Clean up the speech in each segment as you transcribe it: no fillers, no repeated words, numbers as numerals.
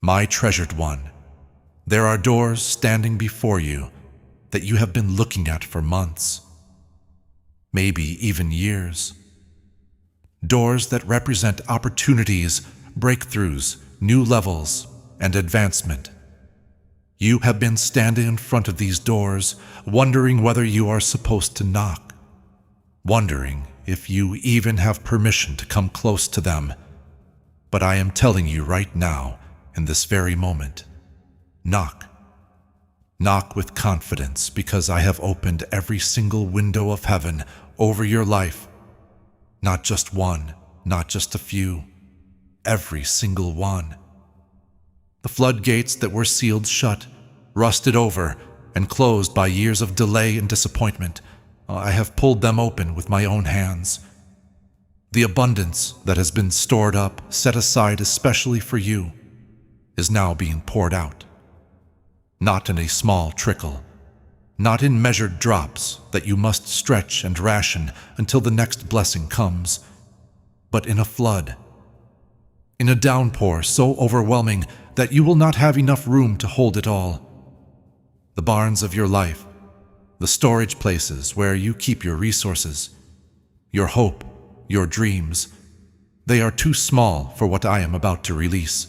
My treasured one, there are doors standing before you that you have been looking at for months, maybe even years. Doors that represent opportunities, breakthroughs, new levels, and advancement. You have been standing in front of these doors, wondering whether you are supposed to knock, wondering if you even have permission to come close to them. But I am telling you right now, in this very moment, knock. Knock with confidence, because I have opened every single window of heaven over your life. Not just one, not just a few, every single one. The floodgates that were sealed shut, rusted over, and closed by years of delay and disappointment, I have pulled them open with my own hands. The abundance that has been stored up, set aside especially for you, is now being poured out. Not in a small trickle, not in measured drops that you must stretch and ration until the next blessing comes, but in a flood, in a downpour so overwhelming that you will not have enough room to hold it all. The barns of your life, the storage places where you keep your resources, your hope, your dreams, they are too small for what I am about to release.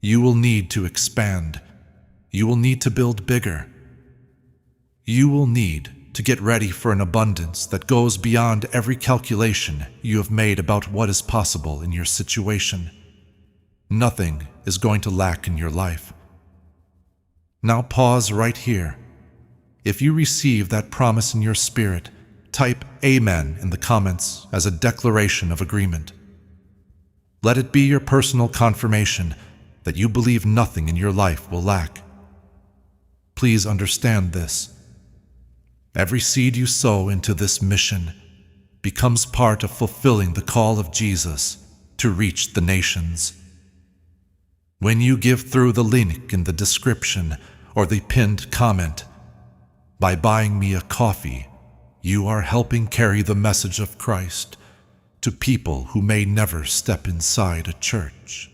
You will need to expand. You will need to build bigger. You will need to get ready for an abundance that goes beyond every calculation you have made about what is possible in your situation. Nothing is going to lack in your life. Now pause right here. If you receive that promise in your spirit, type Amen in the comments as a declaration of agreement. Let it be your personal confirmation that you believe nothing in your life will lack. Please understand this. Every seed you sow into this mission becomes part of fulfilling the call of Jesus to reach the nations. When you give through the link in the description or the pinned comment, by buying me a coffee, you are helping carry the message of Christ to people who may never step inside a church.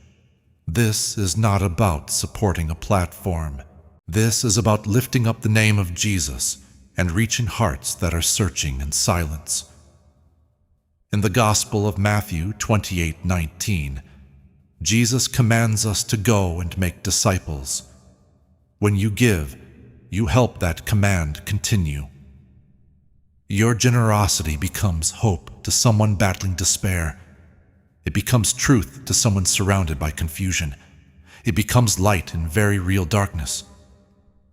This is not about supporting a platform. This is about lifting up the name of Jesus and reaching hearts that are searching in silence. In the Gospel of Matthew 28:19, Jesus commands us to go and make disciples. When you give, you help that command continue. Your generosity becomes hope to someone battling despair. It becomes truth to someone surrounded by confusion. It becomes light in very real darkness.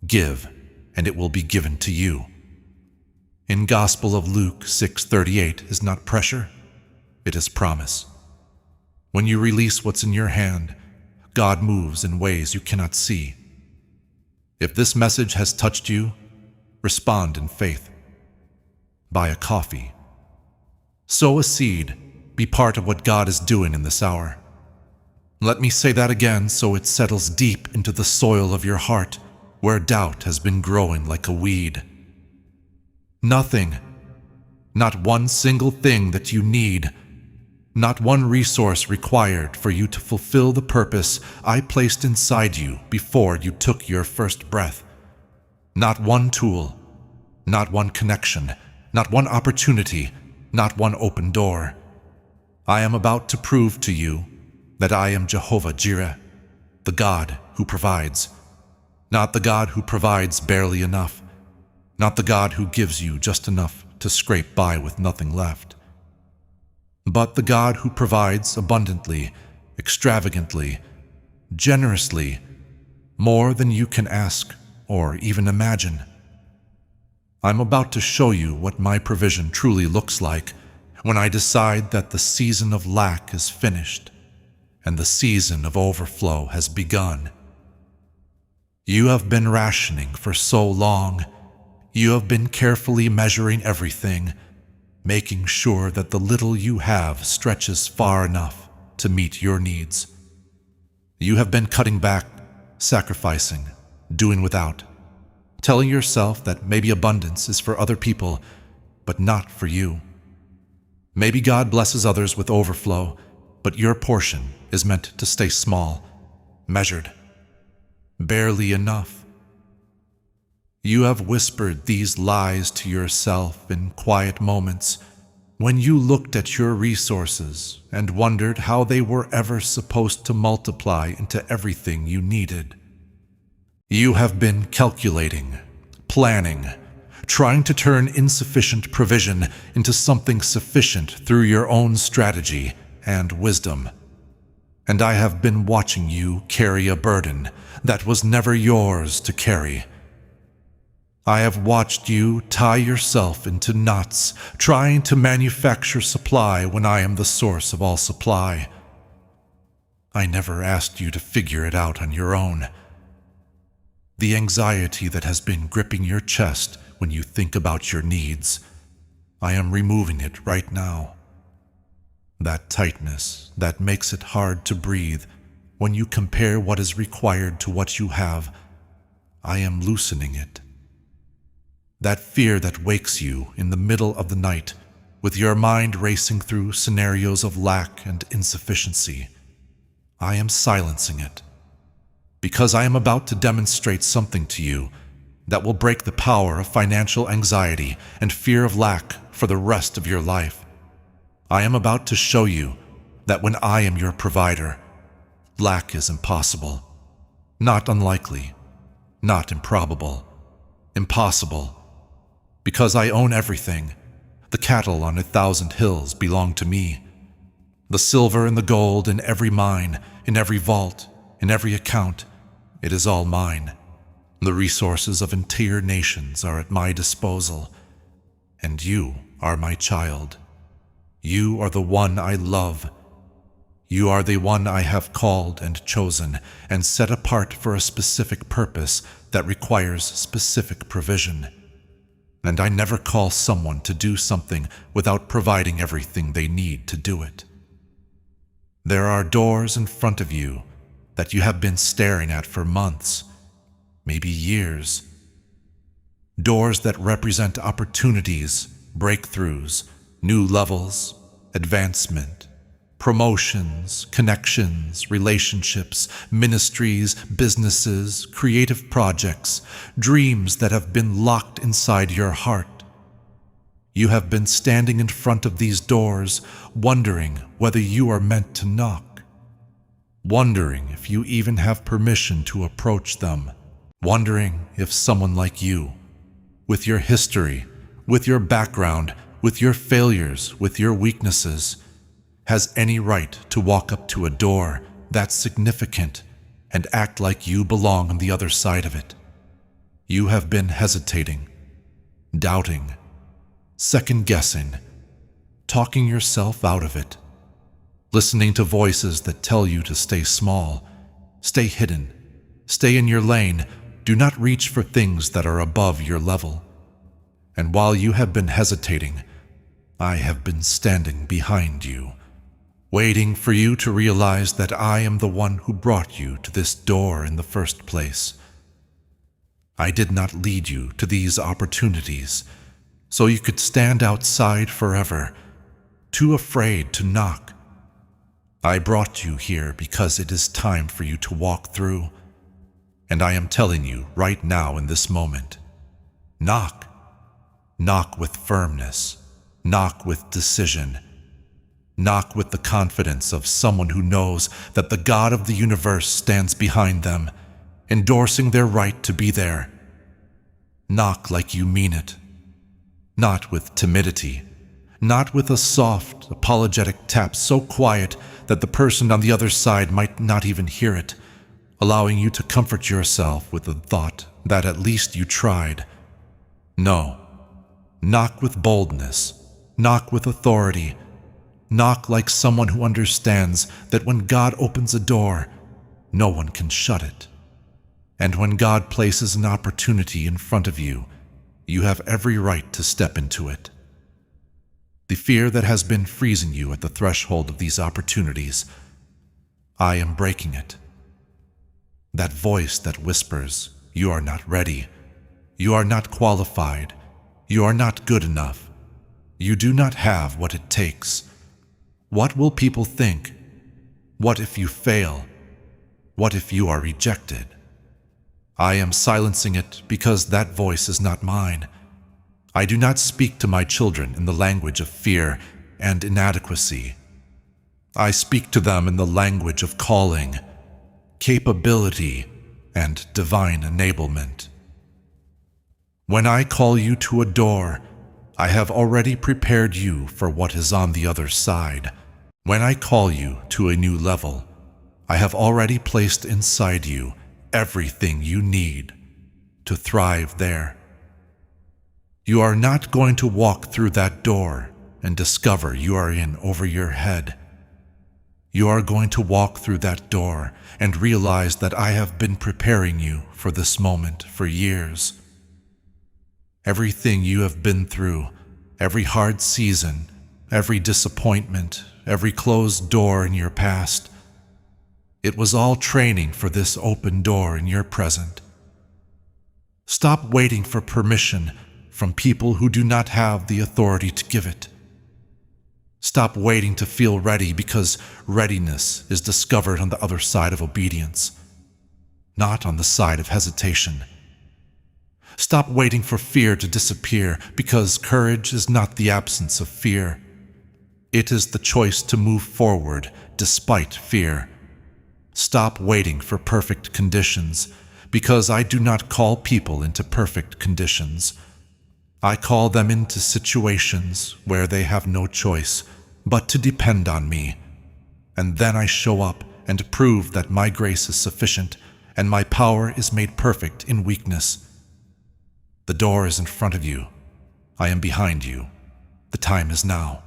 Give, and it will be given to you. In Gospel of Luke 6:38 is not pressure, it is promise. When you release what's in your hand, God moves in ways you cannot see. If this message has touched you, respond in faith. Buy a coffee. Sow a seed. Be part of what God is doing in this hour. Let me say that again so it settles deep into the soil of your heart, where doubt has been growing like a weed. Nothing, not one single thing that you need, not one resource required for you to fulfill the purpose I placed inside you before you took your first breath. Not one tool, not one connection, not one opportunity, not one open door. I am about to prove to you that I am Jehovah Jireh, the God who provides. Not the God who provides barely enough, not the God who gives you just enough to scrape by with nothing left, but the God who provides abundantly, extravagantly, generously, more than you can ask or even imagine. I'm about to show you what my provision truly looks like when I decide that the season of lack is finished and the season of overflow has begun. You have been rationing for so long. You have been carefully measuring everything, making sure that the little you have stretches far enough to meet your needs. You have been cutting back, sacrificing, doing without, telling yourself that maybe abundance is for other people, but not for you. Maybe God blesses others with overflow, but your portion is meant to stay small. measured, barely enough. You have whispered these lies to yourself in quiet moments when you looked at your resources and wondered how they were ever supposed to multiply into everything you needed. You have been calculating, planning, trying to turn insufficient provision into something sufficient through your own strategy and wisdom. And I have been watching you carry a burden that was never yours to carry. I have watched you tie yourself into knots, trying to manufacture supply when I am the source of all supply. I never asked you to figure it out on your own. The anxiety that has been gripping your chest when you think about your needs, I am removing it right now. That tightness that makes it hard to breathe when you compare what is required to what you have, I am loosening it. That fear that wakes you in the middle of the night with your mind racing through scenarios of lack and insufficiency, I am silencing it, because I am about to demonstrate something to you that will break the power of financial anxiety and fear of lack for the rest of your life. I am about to show you that when I am your provider, lack is impossible, not unlikely, not improbable, impossible. Because I own everything. The cattle on 1,000 hills belong to me. The silver and the gold in every mine, in every vault, in every account, it is all mine. The resources of entire nations are at my disposal. And you are my child. You are the one I love. You are the one I have called and chosen and set apart for a specific purpose that requires specific provision. And I never call someone to do something without providing everything they need to do it. There are doors in front of you that you have been staring at for months, maybe years. Doors that represent opportunities, breakthroughs, new levels, advancement, promotions, connections, relationships, ministries, businesses, creative projects, dreams that have been locked inside your heart. You have been standing in front of these doors, wondering whether you are meant to knock, wondering if you even have permission to approach them, wondering if someone like you, with your history, with your background, with your failures, with your weaknesses, has any right to walk up to a door that's significant and act like you belong on the other side of it. You have been hesitating, doubting, second-guessing, talking yourself out of it, listening to voices that tell you to stay small, stay hidden, stay in your lane, do not reach for things that are above your level. And while you have been hesitating, I have been standing behind you, waiting for you to realize that I am the one who brought you to this door in the first place. I did not lead you to these opportunities so you could stand outside forever, too afraid to knock. I brought you here because it is time for you to walk through, and I am telling you right now in this moment, knock. Knock with firmness, knock with decision, knock with the confidence of someone who knows that the God of the universe stands behind them, endorsing their right to be there. Knock like you mean it, not with timidity, not with a soft, apologetic tap so quiet that the person on the other side might not even hear it, allowing you to comfort yourself with the thought that at least you tried. No, knock with boldness, knock with authority, knock like someone who understands that when God opens a door, no one can shut it. And when God places an opportunity in front of you, you have every right to step into it. The fear that has been freezing you at the threshold of these opportunities, I am breaking it. That voice that whispers, you are not ready, you are not qualified, you are not good enough, you do not have what it takes. What will people think? What if you fail? What if you are rejected? I am silencing it because that voice is not mine. I do not speak to my children in the language of fear and inadequacy. I speak to them in the language of calling, capability, and divine enablement. When I call you to a door, I have already prepared you for what is on the other side. When I call you to a new level, I have already placed inside you everything you need to thrive there. You are not going to walk through that door and discover you are in over your head. You are going to walk through that door and realize that I have been preparing you for this moment for years. Everything you have been through, every hard season, every disappointment, every closed door in your past, it was all training for this open door in your present. Stop waiting for permission from people who do not have the authority to give it. Stop waiting to feel ready because readiness is discovered on the other side of obedience, not on the side of hesitation. Stop waiting for fear to disappear because courage is not the absence of fear. It is the choice to move forward despite fear. Stop waiting for perfect conditions because I do not call people into perfect conditions. I call them into situations where they have no choice but to depend on me. And then I show up and prove that my grace is sufficient and my power is made perfect in weakness. The door is in front of you. I am behind you. The time is now.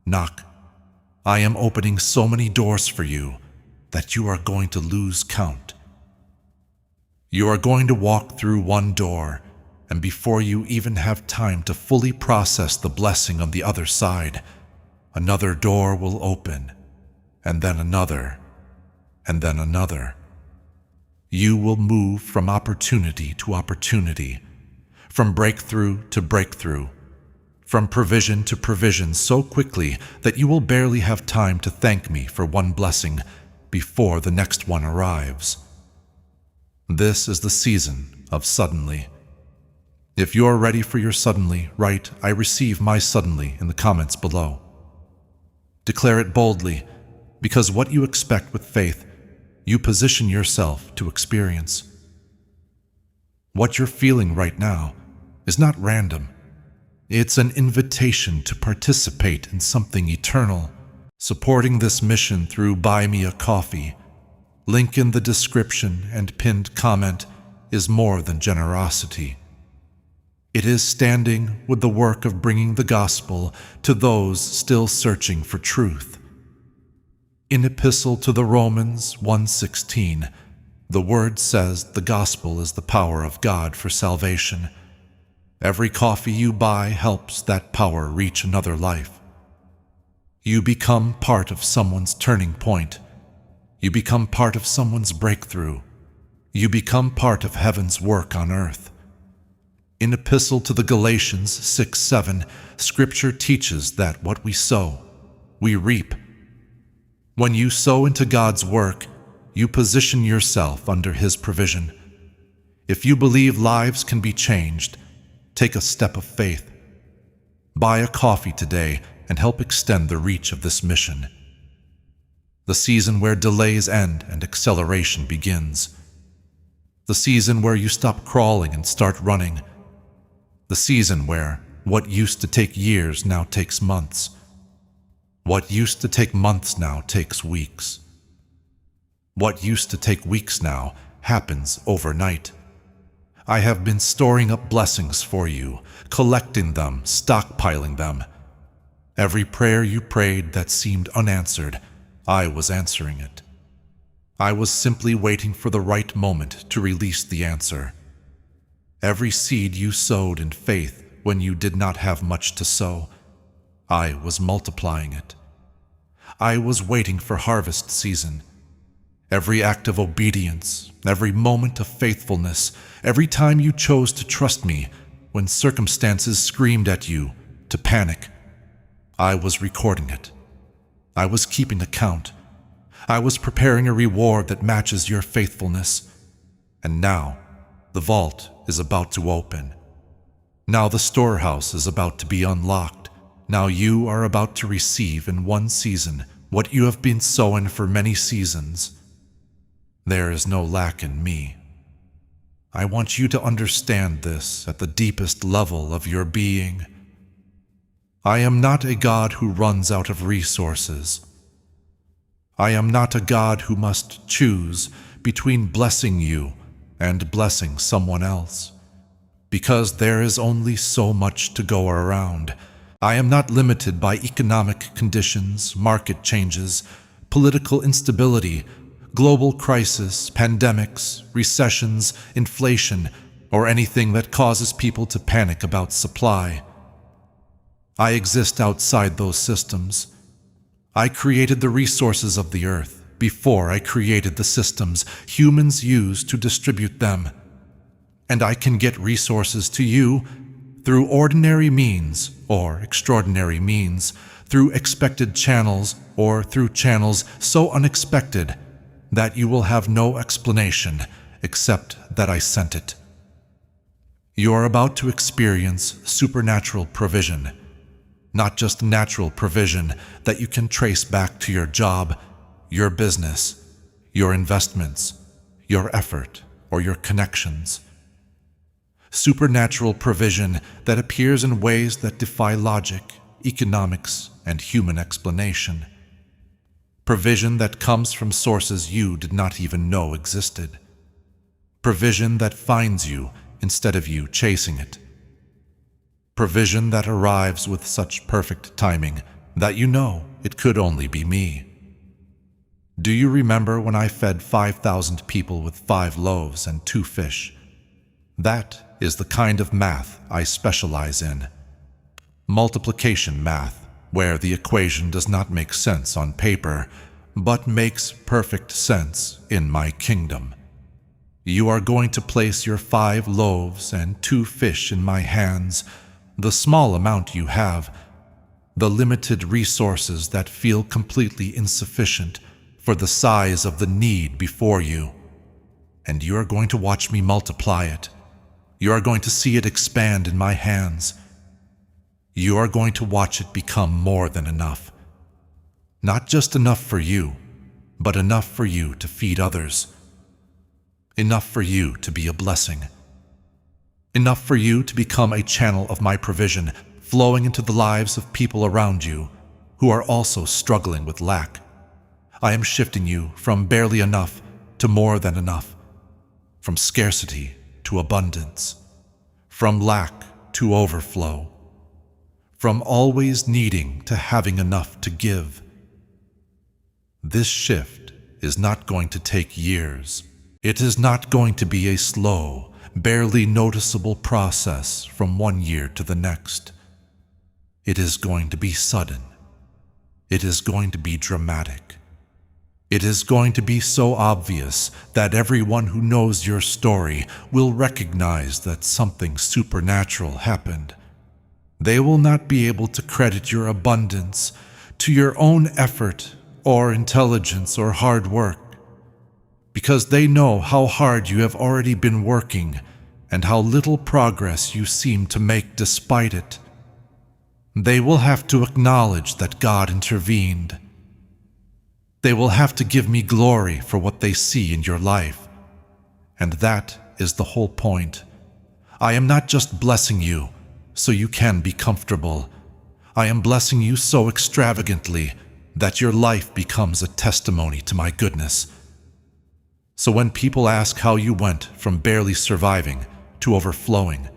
Knock. I am opening so many doors for you that you are going to lose count. You are going to walk through one door, and before you even have time to fully process the blessing on the other side, another door will open, and then another, and then another. You will move from opportunity to opportunity, from breakthrough to breakthrough, from provision to provision so quickly that you will barely have time to thank me for one blessing before the next one arrives. This is the season of suddenly. If you are ready for your suddenly, write, "I receive my suddenly" in the comments below. Declare it boldly, because what you expect with faith, you position yourself to experience. What you're feeling right now is not random. It's an invitation to participate in something eternal. Supporting this mission through Buy Me a Coffee, link in the description and pinned comment, is more than generosity. It is standing with the work of bringing the gospel to those still searching for truth. In Epistle to the Romans 1:16, the word says the gospel is the power of God for salvation. Every coffee you buy helps that power reach another life. You become part of someone's turning point. You become part of someone's breakthrough. You become part of heaven's work on earth. In Epistle to the Galatians 6:7, Scripture teaches that what we sow, we reap. When you sow into God's work, you position yourself under His provision. If you believe lives can be changed, take a step of faith. Buy a coffee today and help extend the reach of this mission. The season where delays end and acceleration begins. The season where you stop crawling and start running. The season where what used to take years now takes months. What used to take months now takes weeks. What used to take weeks now happens overnight. I have been storing up blessings for you, collecting them, stockpiling them. Every prayer you prayed that seemed unanswered, I was answering it. I was simply waiting for the right moment to release the answer. Every seed you sowed in faith when you did not have much to sow, I was multiplying it. I was waiting for harvest season. Every act of obedience, every moment of faithfulness, every time you chose to trust me when circumstances screamed at you to panic, I was recording it. I was keeping account. I was preparing a reward that matches your faithfulness. And now, the vault is about to open. Now the storehouse is about to be unlocked. Now you are about to receive in one season what you have been sowing for many seasons. There is no lack in me. I want you to understand this at the deepest level of your being. I am not a God who runs out of resources. I am not a God who must choose between blessing you and blessing someone else, because there is only so much to go around. I am not limited by economic conditions, market changes, political instability, global crisis, pandemics, recessions, inflation, or anything that causes people to panic about supply. I exist outside those systems. I created the resources of the earth before I created the systems humans use to distribute them. And I can get resources to you through ordinary means or extraordinary means, through expected channels or through channels so unexpected that you will have no explanation except that I sent it. You are about to experience supernatural provision, not just natural provision that you can trace back to your job, your business, your investments, your effort, or your connections. Supernatural provision that appears in ways that defy logic, economics, and human explanation. Provision that comes from sources you did not even know existed. Provision that finds you instead of you chasing it. Provision that arrives with such perfect timing that you know it could only be me. Do you remember when I fed 5,000 people with 5 loaves and 2 fish? That is the kind of math I specialize in. Multiplication math, where the equation does not make sense on paper, but makes perfect sense in my kingdom. You are going to place your 5 loaves and 2 fish in my hands, the small amount you have, the limited resources that feel completely insufficient for the size of the need before you. And you are going to watch me multiply it. You are going to see it expand in my hands. You are going to watch it become more than enough. Not just enough for you, but enough for you to feed others. Enough for you to be a blessing. Enough for you to become a channel of my provision, flowing into the lives of people around you who are also struggling with lack. I am shifting you from barely enough to more than enough, from scarcity to abundance, from lack to overflow, from always needing to having enough to give. This shift is not going to take years. It is not going to be a slow, barely noticeable process from one year to the next. It is going to be sudden. It is going to be dramatic. It is going to be so obvious that everyone who knows your story will recognize that something supernatural happened. They will not be able to credit your abundance to your own effort or intelligence or hard work, because they know how hard you have already been working and how little progress you seem to make despite it. They will have to acknowledge that God intervened. They will have to give me glory for what they see in your life. And that is the whole point. I am not just blessing you so you can be comfortable. I am blessing you so extravagantly that your life becomes a testimony to my goodness. So when people ask how you went from barely surviving to overflowing,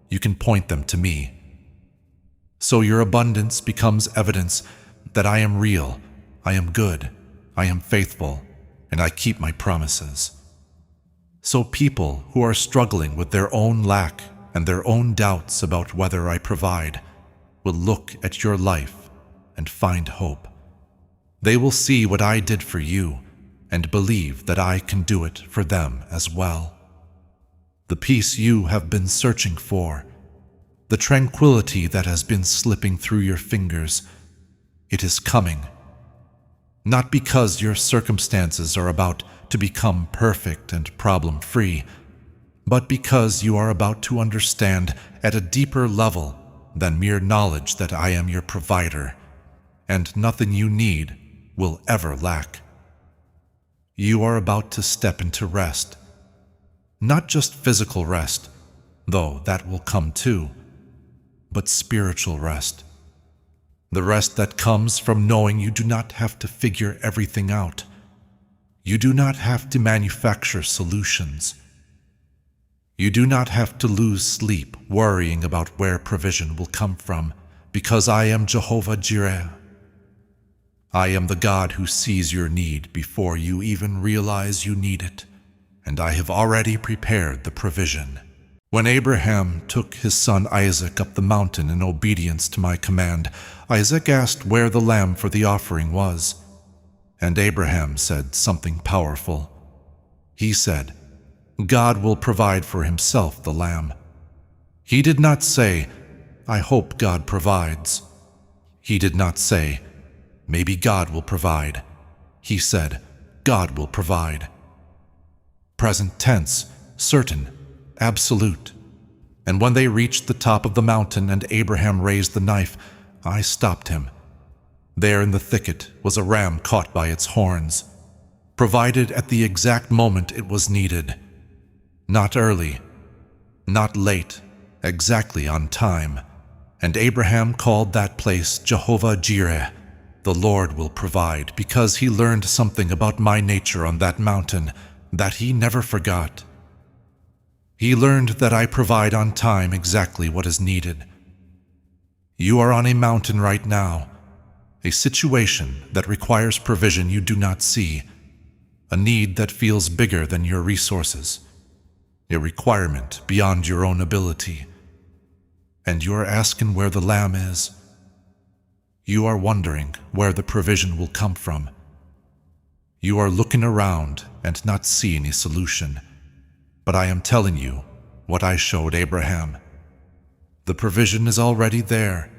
you can point them to me. So your abundance becomes evidence that I am real, I am good, I am faithful, and I keep my promises. So people who are struggling with their own lack and their own doubts about whether I provide will look at your life and find hope. They will see what I did for you and believe that I can do it for them as well. The peace you have been searching for, the tranquility that has been slipping through your fingers, it is coming. not because your circumstances are about to become perfect and problem-free, but because you are about to understand at a deeper level than mere knowledge that I am your provider, and nothing you need will ever lack. You are about to step into rest, not just physical rest, though that will come too, but spiritual rest. The rest that comes from knowing you do not have to figure everything out. You do not have to manufacture solutions. You do not have to lose sleep worrying about where provision will come from, because I am Jehovah Jireh. I am the God who sees your need before you even realize you need it, and I have already prepared the provision. When Abraham took his son Isaac up the mountain in obedience to my command, Isaac asked where the lamb for the offering was, and Abraham said something powerful. He said, God will provide for himself the lamb. He did not say, I hope God provides. He did not say, maybe God will provide. He said, God will provide. Present tense, certain, absolute. And when they reached the top of the mountain and Abraham raised the knife, I stopped him. There in the thicket was a ram caught by its horns, provided at the exact moment it was needed. Not early, not late, exactly on time. And Abraham called that place Jehovah Jireh, the Lord will provide, because he learned something about my nature on that mountain that he never forgot. He learned that I provide on time exactly what is needed. You are on a mountain right now, a situation that requires provision you do not see, a need that feels bigger than your resources, a requirement beyond your own ability. And you are asking where the lamb is. You are wondering where the provision will come from. You are looking around and not seeing a solution. But I am telling you what I showed Abraham. The provision is already there.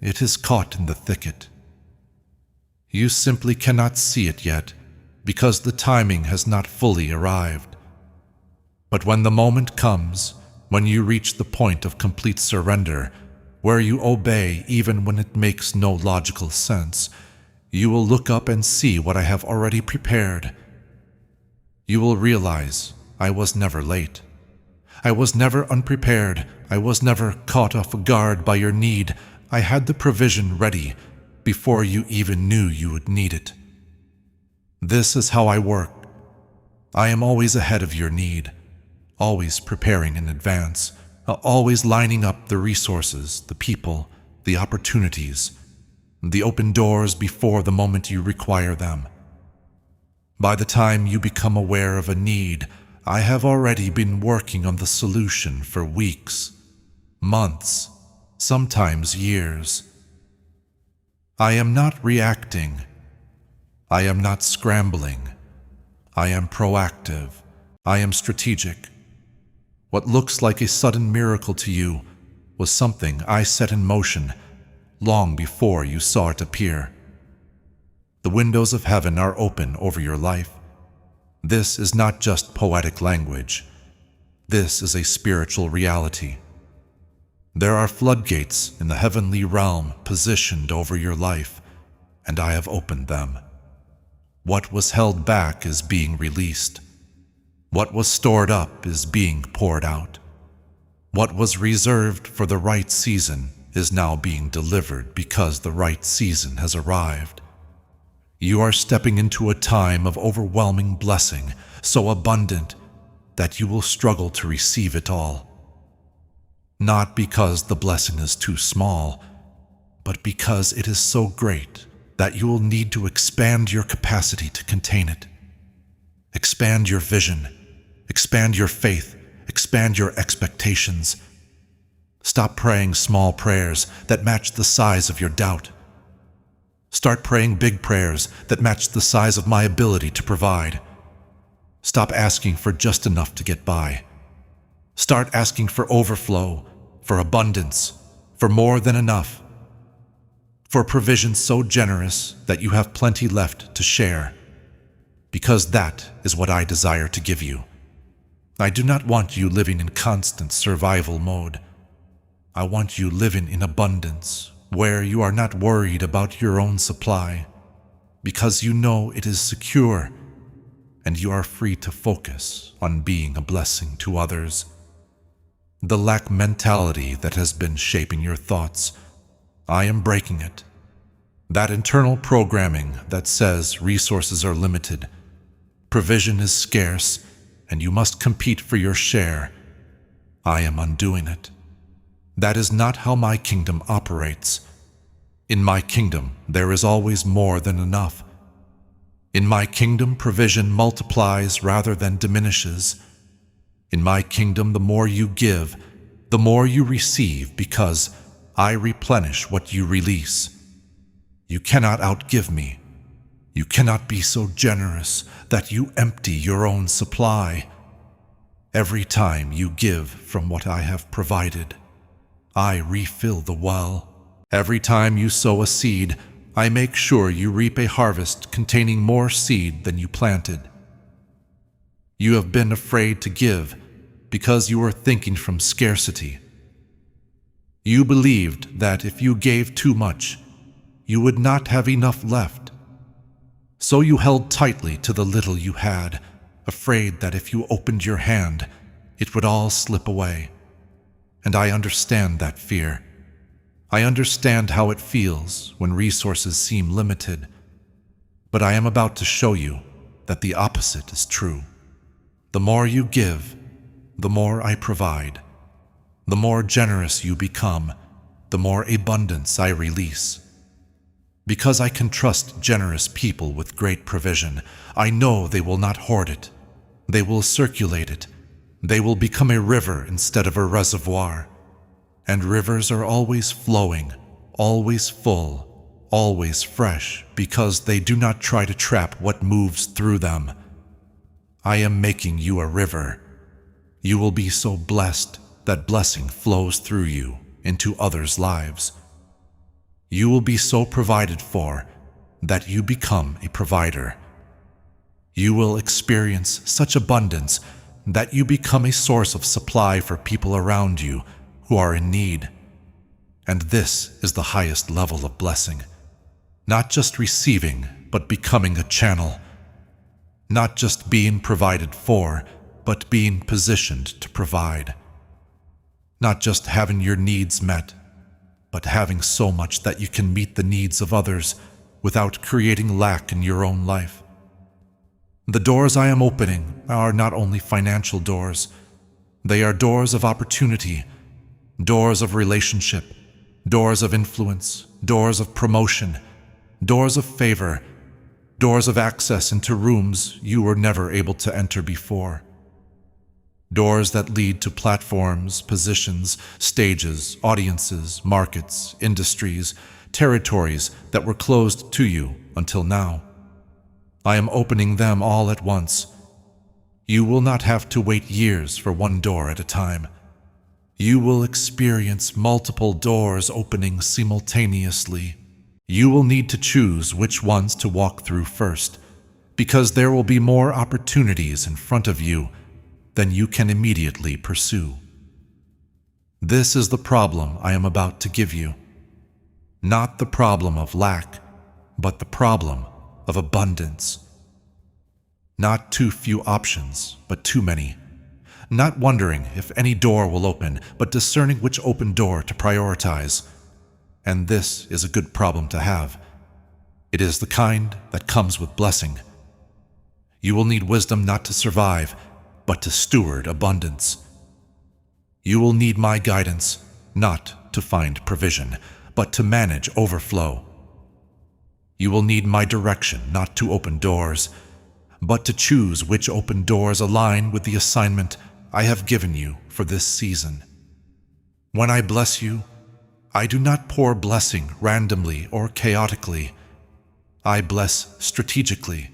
It is caught in the thicket. You simply cannot see it yet because the timing has not fully arrived. But when the moment comes, when you reach the point of complete surrender, where you obey even when it makes no logical sense, you will look up and see what I have already prepared. You will realize I was never late. I was never unprepared. I was never caught off guard by your need. I had the provision ready before you even knew you would need it. This is how I work. I am always ahead of your need, always preparing in advance, always lining up the resources, the people, the opportunities, the open doors before the moment you require them. By the time you become aware of a need, I have already been working on the solution for weeks, months, sometimes years. I am not reacting. I am not scrambling. I am proactive. I am strategic. What looks like a sudden miracle to you was something I set in motion long before you saw it appear. The windows of heaven are open over your life. This is not just poetic language. This is a spiritual reality. There are floodgates in the heavenly realm positioned over your life, and I have opened them. What was held back is being released. What was stored up is being poured out. What was reserved for the right season is now being delivered because the right season has arrived. You are stepping into a time of overwhelming blessing, so abundant that you will struggle to receive it all. Not because the blessing is too small, but because it is so great that you will need to expand your capacity to contain it. Expand your vision, expand your faith, expand your expectations. Stop praying small prayers that match the size of your doubt. Start praying big prayers that match the size of my ability to provide. Stop asking for just enough to get by. Start asking for overflow, for abundance, for more than enough. for provision so generous that you have plenty left to share, because that is what I desire to give you. I do not want you living in constant survival mode. I want you living in abundance, where you are not worried about your own supply, because you know it is secure, and you are free to focus on being a blessing to others. The lack mentality that has been shaping your thoughts, I am breaking it. That internal programming that says resources are limited, provision is scarce, and you must compete for your share, I am undoing it. That is not how my kingdom operates. In my kingdom, there is always more than enough. In my kingdom, provision multiplies rather than diminishes. In my kingdom, the more you give, the more you receive, because I replenish what you release. You cannot outgive me. You cannot be so generous that you empty your own supply. Every time you give from what I have provided, I refill the well. Every time you sow a seed, I make sure you reap a harvest containing more seed than you planted. You have been afraid to give because you were thinking from scarcity. You believed that if you gave too much, you would not have enough left. So you held tightly to the little you had, afraid that if you opened your hand, it would all slip away. And I understand that fear. I understand how it feels when resources seem limited. But I am about to show you that the opposite is true. The more you give, the more I provide. The more generous you become, the more abundance I release. Because I can trust generous people with great provision, I know they will not hoard it. They will circulate it. They will become a river instead of a reservoir. And rivers are always flowing, always full, always fresh, because they do not try to trap what moves through them. I am making you a river. You will be so blessed that blessing flows through you into others' lives. You will be so provided for that you become a provider. You will experience such abundance that you become a source of supply for people around you who are in need. And this is the highest level of blessing. Not just receiving, but becoming a channel. Not just being provided for, but being positioned to provide. Not just having your needs met, but having so much that you can meet the needs of others without creating lack in your own life. The doors I am opening are not only financial doors. They are doors of opportunity, doors of relationship, doors of influence, doors of promotion, doors of favor, doors of access into rooms you were never able to enter before. Doors that lead to platforms, positions, stages, audiences, markets, industries, territories that were closed to you until now. I am opening them all at once. You will not have to wait years for one door at a time. You will experience multiple doors opening simultaneously. You will need to choose which ones to walk through first, because there will be more opportunities in front of you than you can immediately pursue. This is the problem I am about to give you. Not the problem of lack, but the problem of abundance. Not too few options, but too many. Not wondering if any door will open, but discerning which open door to prioritize. And this is a good problem to have. It is the kind that comes with blessing. You will need wisdom not to survive, but to steward abundance. You will need my guidance, not to find provision, but to manage overflow. You will need my direction not to open doors, but to choose which open doors align with the assignment I have given you for this season. When I bless you, I do not pour blessing randomly or chaotically. I bless strategically.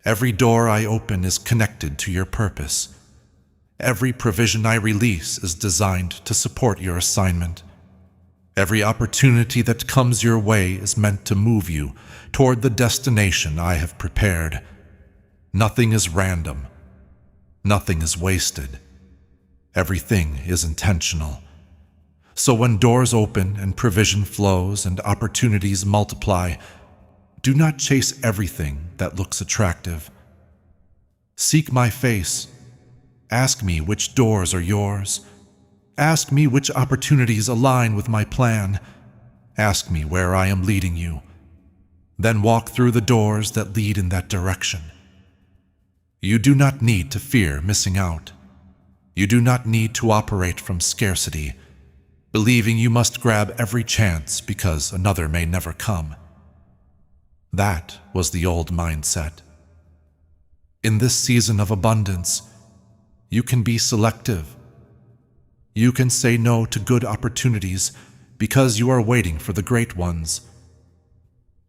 Every door I open is connected to your purpose. Every provision I release is designed to support your assignment. Every opportunity that comes your way is meant to move you toward the destination I have prepared. Nothing is random. Nothing is wasted. Everything is intentional. So when doors open and provision flows and opportunities multiply, do not chase everything that looks attractive. Seek my face. Ask me which doors are yours. Ask me which opportunities align with my plan. Ask me where I am leading you. Then walk through the doors that lead in that direction. You do not need to fear missing out. You do not need to operate from scarcity, believing you must grab every chance because another may never come. That was the old mindset. In this season of abundance, you can be selective. You can say no to good opportunities because you are waiting for the great ones.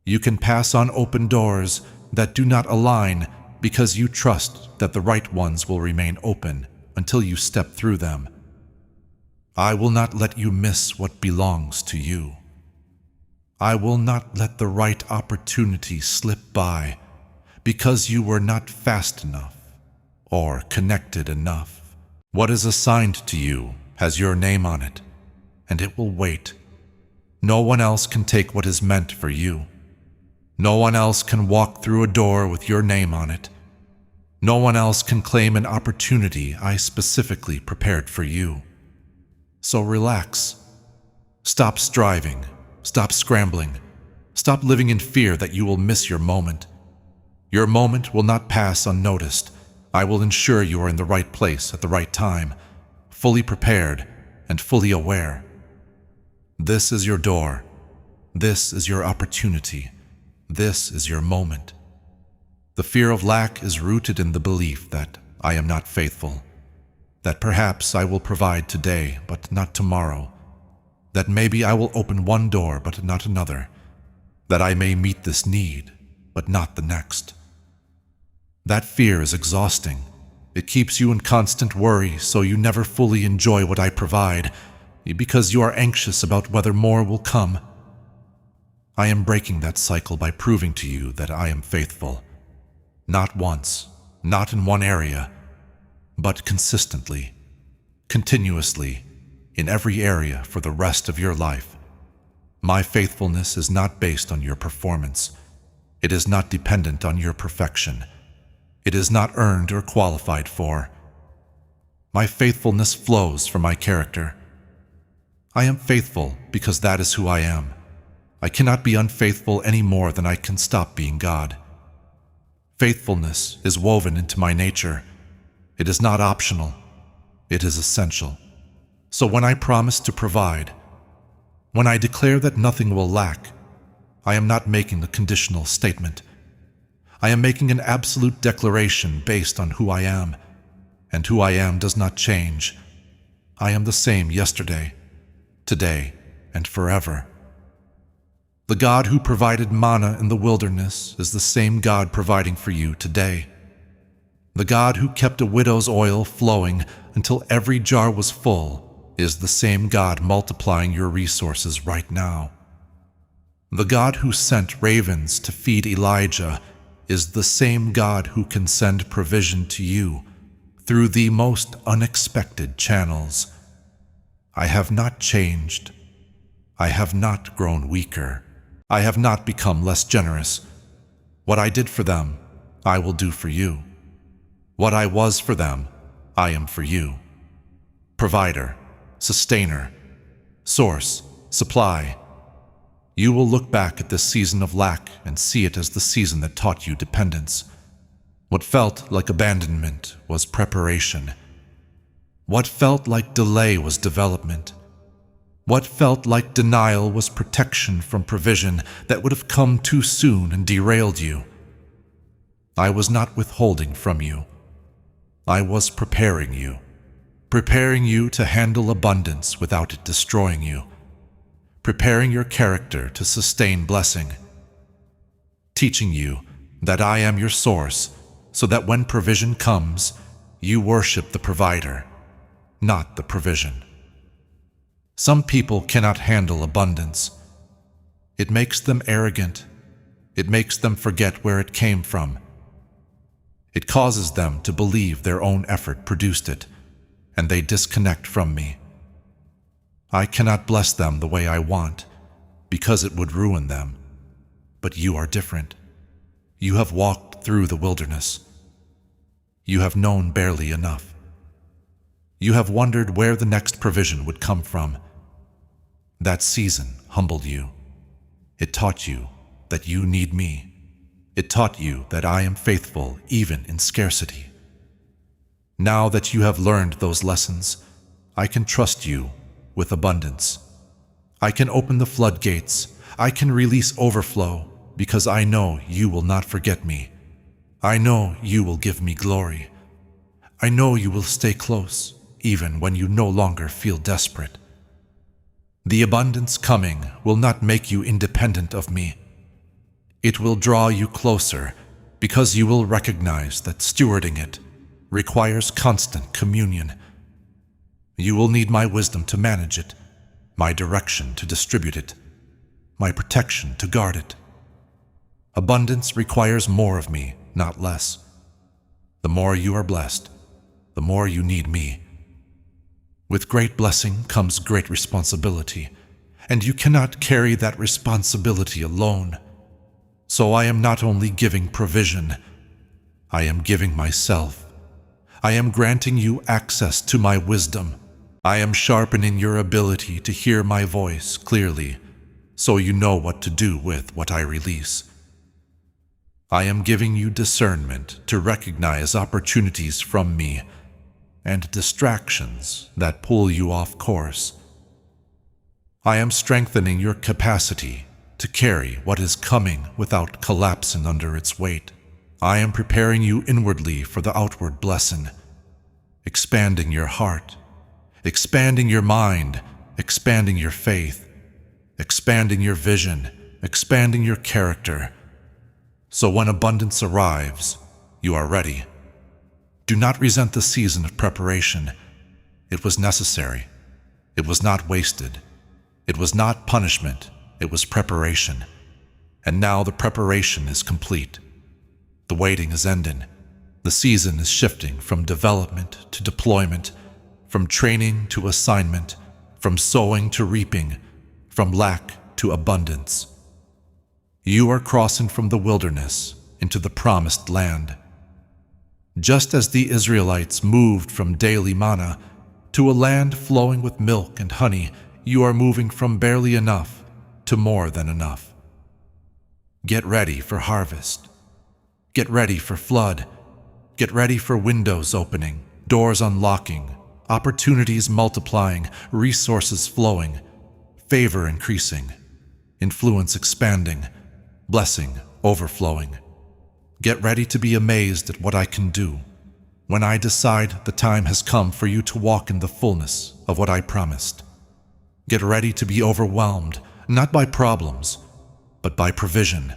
You can pass on open doors that do not align because you trust that the right ones will remain open until you step through them. I will not let you miss what belongs to you. I will not let the right opportunity slip by because you were not fast enough or connected enough. What is assigned to you has your name on it, and it will wait. No one else can take what is meant for you. No one else can walk through a door with your name on it. No one else can claim an opportunity I specifically prepared for you. So relax. Stop striving. Stop scrambling. Stop living in fear that you will miss your moment. Your moment will not pass unnoticed. I will ensure you are in the right place at the right time, fully prepared and fully aware. This is your door. This is your opportunity. This is your moment. The fear of lack is rooted in the belief that I am not faithful, that perhaps I will provide today but not tomorrow, that maybe I will open one door but not another, that I may meet this need but not the next. That fear is exhausting. It keeps you in constant worry, so you never fully enjoy what I provide, because you are anxious about whether more will come. I am breaking that cycle by proving to you that I am faithful. Not once, not in one area, but consistently, continuously, in every area for the rest of your life. My faithfulness is not based on your performance. It is not dependent on your perfection. It is not earned or qualified for. My faithfulness flows from my character. I am faithful because that is who I am. I cannot be unfaithful any more than I can stop being God. Faithfulness is woven into my nature. It is not optional. It is essential. So when I promise to provide, when I declare that nothing will lack, I am not making a conditional statement. I am making an absolute declaration based on who I am, and who I am does not change. I am the same yesterday, today, and forever. The God who provided manna in the wilderness is the same God providing for you today. The God who kept a widow's oil flowing until every jar was full is the same God multiplying your resources right now. The God who sent ravens to feed Elijah is the same God who can send provision to you through the most unexpected channels. I have not changed. I have not grown weaker. I have not become less generous. What I did for them, I will do for you. What I was for them, I am for you. Provider, sustainer, source, supply. You will look back at this season of lack and see it as the season that taught you dependence. What felt like abandonment was preparation. What felt like delay was development. What felt like denial was protection from provision that would have come too soon and derailed you. I was not withholding from you. I was preparing you to handle abundance without it destroying you, preparing your character to sustain blessing, teaching you that I am your source so that when provision comes, you worship the provider, not the provision. Some people cannot handle abundance. It makes them arrogant. It makes them forget where it came from. It causes them to believe their own effort produced it, and they disconnect from me. I cannot bless them the way I want, because it would ruin them. But you are different. You have walked through the wilderness. You have known barely enough. You have wondered where the next provision would come from. That season humbled you. It taught you that you need me. It taught you that I am faithful even in scarcity. Now that you have learned those lessons, I can trust you with abundance. I can open the floodgates. I can release overflow because I know you will not forget me. I know you will give me glory. I know you will stay close even when you no longer feel desperate. The abundance coming will not make you independent of me. It will draw you closer because you will recognize that stewarding it requires constant communion. You will need my wisdom to manage it, my direction to distribute it, my protection to guard it. Abundance requires more of me, not less. The more you are blessed, the more you need me. With great blessing comes great responsibility, and you cannot carry that responsibility alone. So I am not only giving provision, I am giving myself. I am granting you access to my wisdom. I am sharpening your ability to hear my voice clearly, so you know what to do with what I release. I am giving you discernment to recognize opportunities from me and distractions that pull you off course. I am strengthening your capacity to carry what is coming without collapsing under its weight. I am preparing you inwardly for the outward blessing, expanding your heart, expanding your mind, expanding your faith, expanding your vision, expanding your character. So when abundance arrives, you are ready. Do not resent the season of preparation. It was necessary. It was not wasted. It was not punishment. It was preparation. And now the preparation is complete. The waiting is ending. The season is shifting from development to deployment, from training to assignment, from sowing to reaping, from lack to abundance. You are crossing from the wilderness into the promised land. Just as the Israelites moved from daily manna to a land flowing with milk and honey, you are moving from barely enough to more than enough. Get ready for harvest. Get ready for flood. Get ready for windows opening, doors unlocking, opportunities multiplying, resources flowing, favor increasing, influence expanding, blessing overflowing. Get ready to be amazed at what I can do when I decide the time has come for you to walk in the fullness of what I promised. Get ready to be overwhelmed, not by problems, but by provision.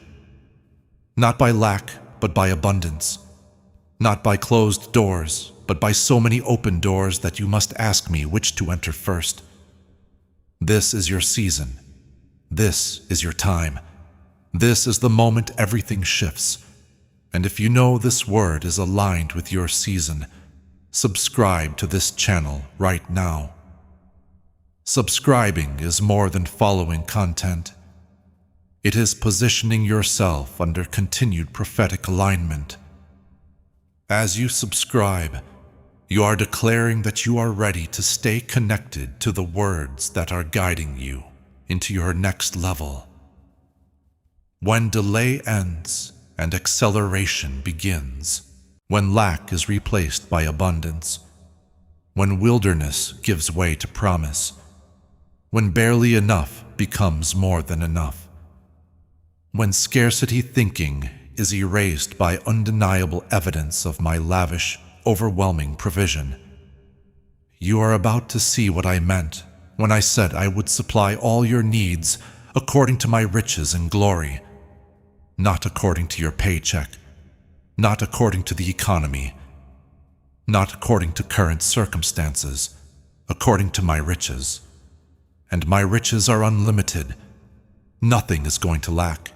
Not by lack, but by abundance. Not by closed doors, but by so many open doors that you must ask me which to enter first. This is your season. This is your time. This is the moment everything shifts. And if you know this word is aligned with your season, subscribe to this channel right now. Subscribing is more than following content. It is positioning yourself under continued prophetic alignment. As you subscribe, you are declaring that you are ready to stay connected to the words that are guiding you into your next level. When delay ends and acceleration begins, when lack is replaced by abundance, when wilderness gives way to promise, when barely enough becomes more than enough, when scarcity thinking is erased by undeniable evidence of my lavish, overwhelming provision. You are about to see what I meant when I said I would supply all your needs according to my riches and glory, not according to your paycheck, not according to the economy, not according to current circumstances, according to my riches. and my riches are unlimited. Nothing is going to lack.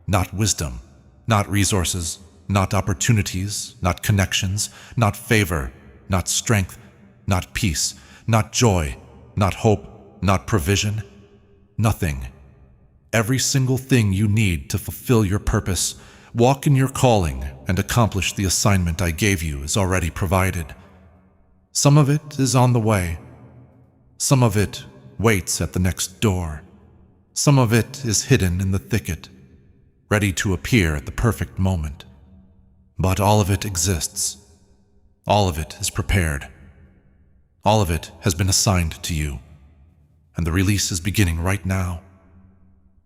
Not wisdom, not resources, not opportunities, not connections, not favor, not strength, not peace, not joy, not hope, not provision. Nothing. Every single thing you need to fulfill your purpose, walk in your calling, and accomplish the assignment I gave you is already provided. Some of it is on the way. Some of it waits at the next door. Some of it is hidden in the thicket, ready to appear at the perfect moment. But all of it exists. All of it is prepared. All of it has been assigned to you, and the release is beginning right now.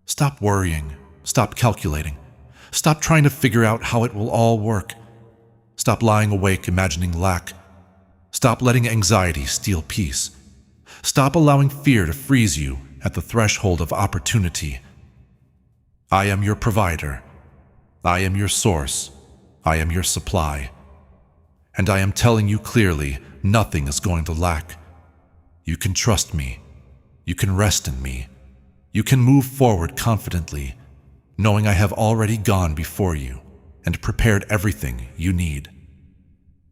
Stop worrying. Stop calculating. Stop trying to figure out how it will all work. Stop lying awake imagining lack. Stop letting anxiety steal peace. Stop allowing fear to freeze you at the threshold of opportunity. I am your provider. I am your source. I am your supply. And I am telling you clearly, nothing is going to lack. You can trust me. You can rest in me. You can move forward confidently, knowing I have already gone before you and prepared everything you need.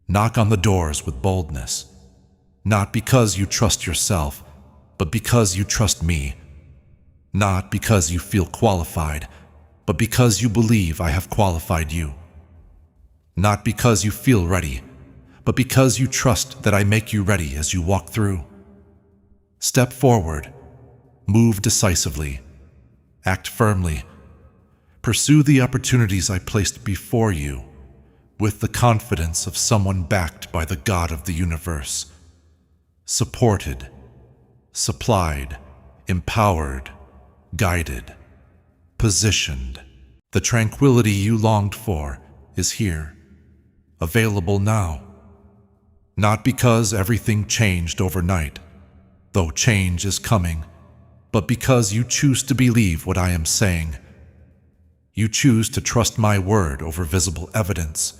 Knock on the doors with boldness, not because you trust yourself, but because you trust me. Not because you feel qualified, but because you believe I have qualified you. Not because you feel ready, but because you trust that I make you ready as you walk through. Step forward. Move decisively. Act firmly. Pursue the opportunities I placed before you with the confidence of someone backed by the God of the universe. Supported, supplied, empowered, guided, positioned. The tranquility you longed for is here, available now. Not because everything changed overnight, though change is coming, but because you choose to believe what I am saying. You choose to trust my word over visible evidence.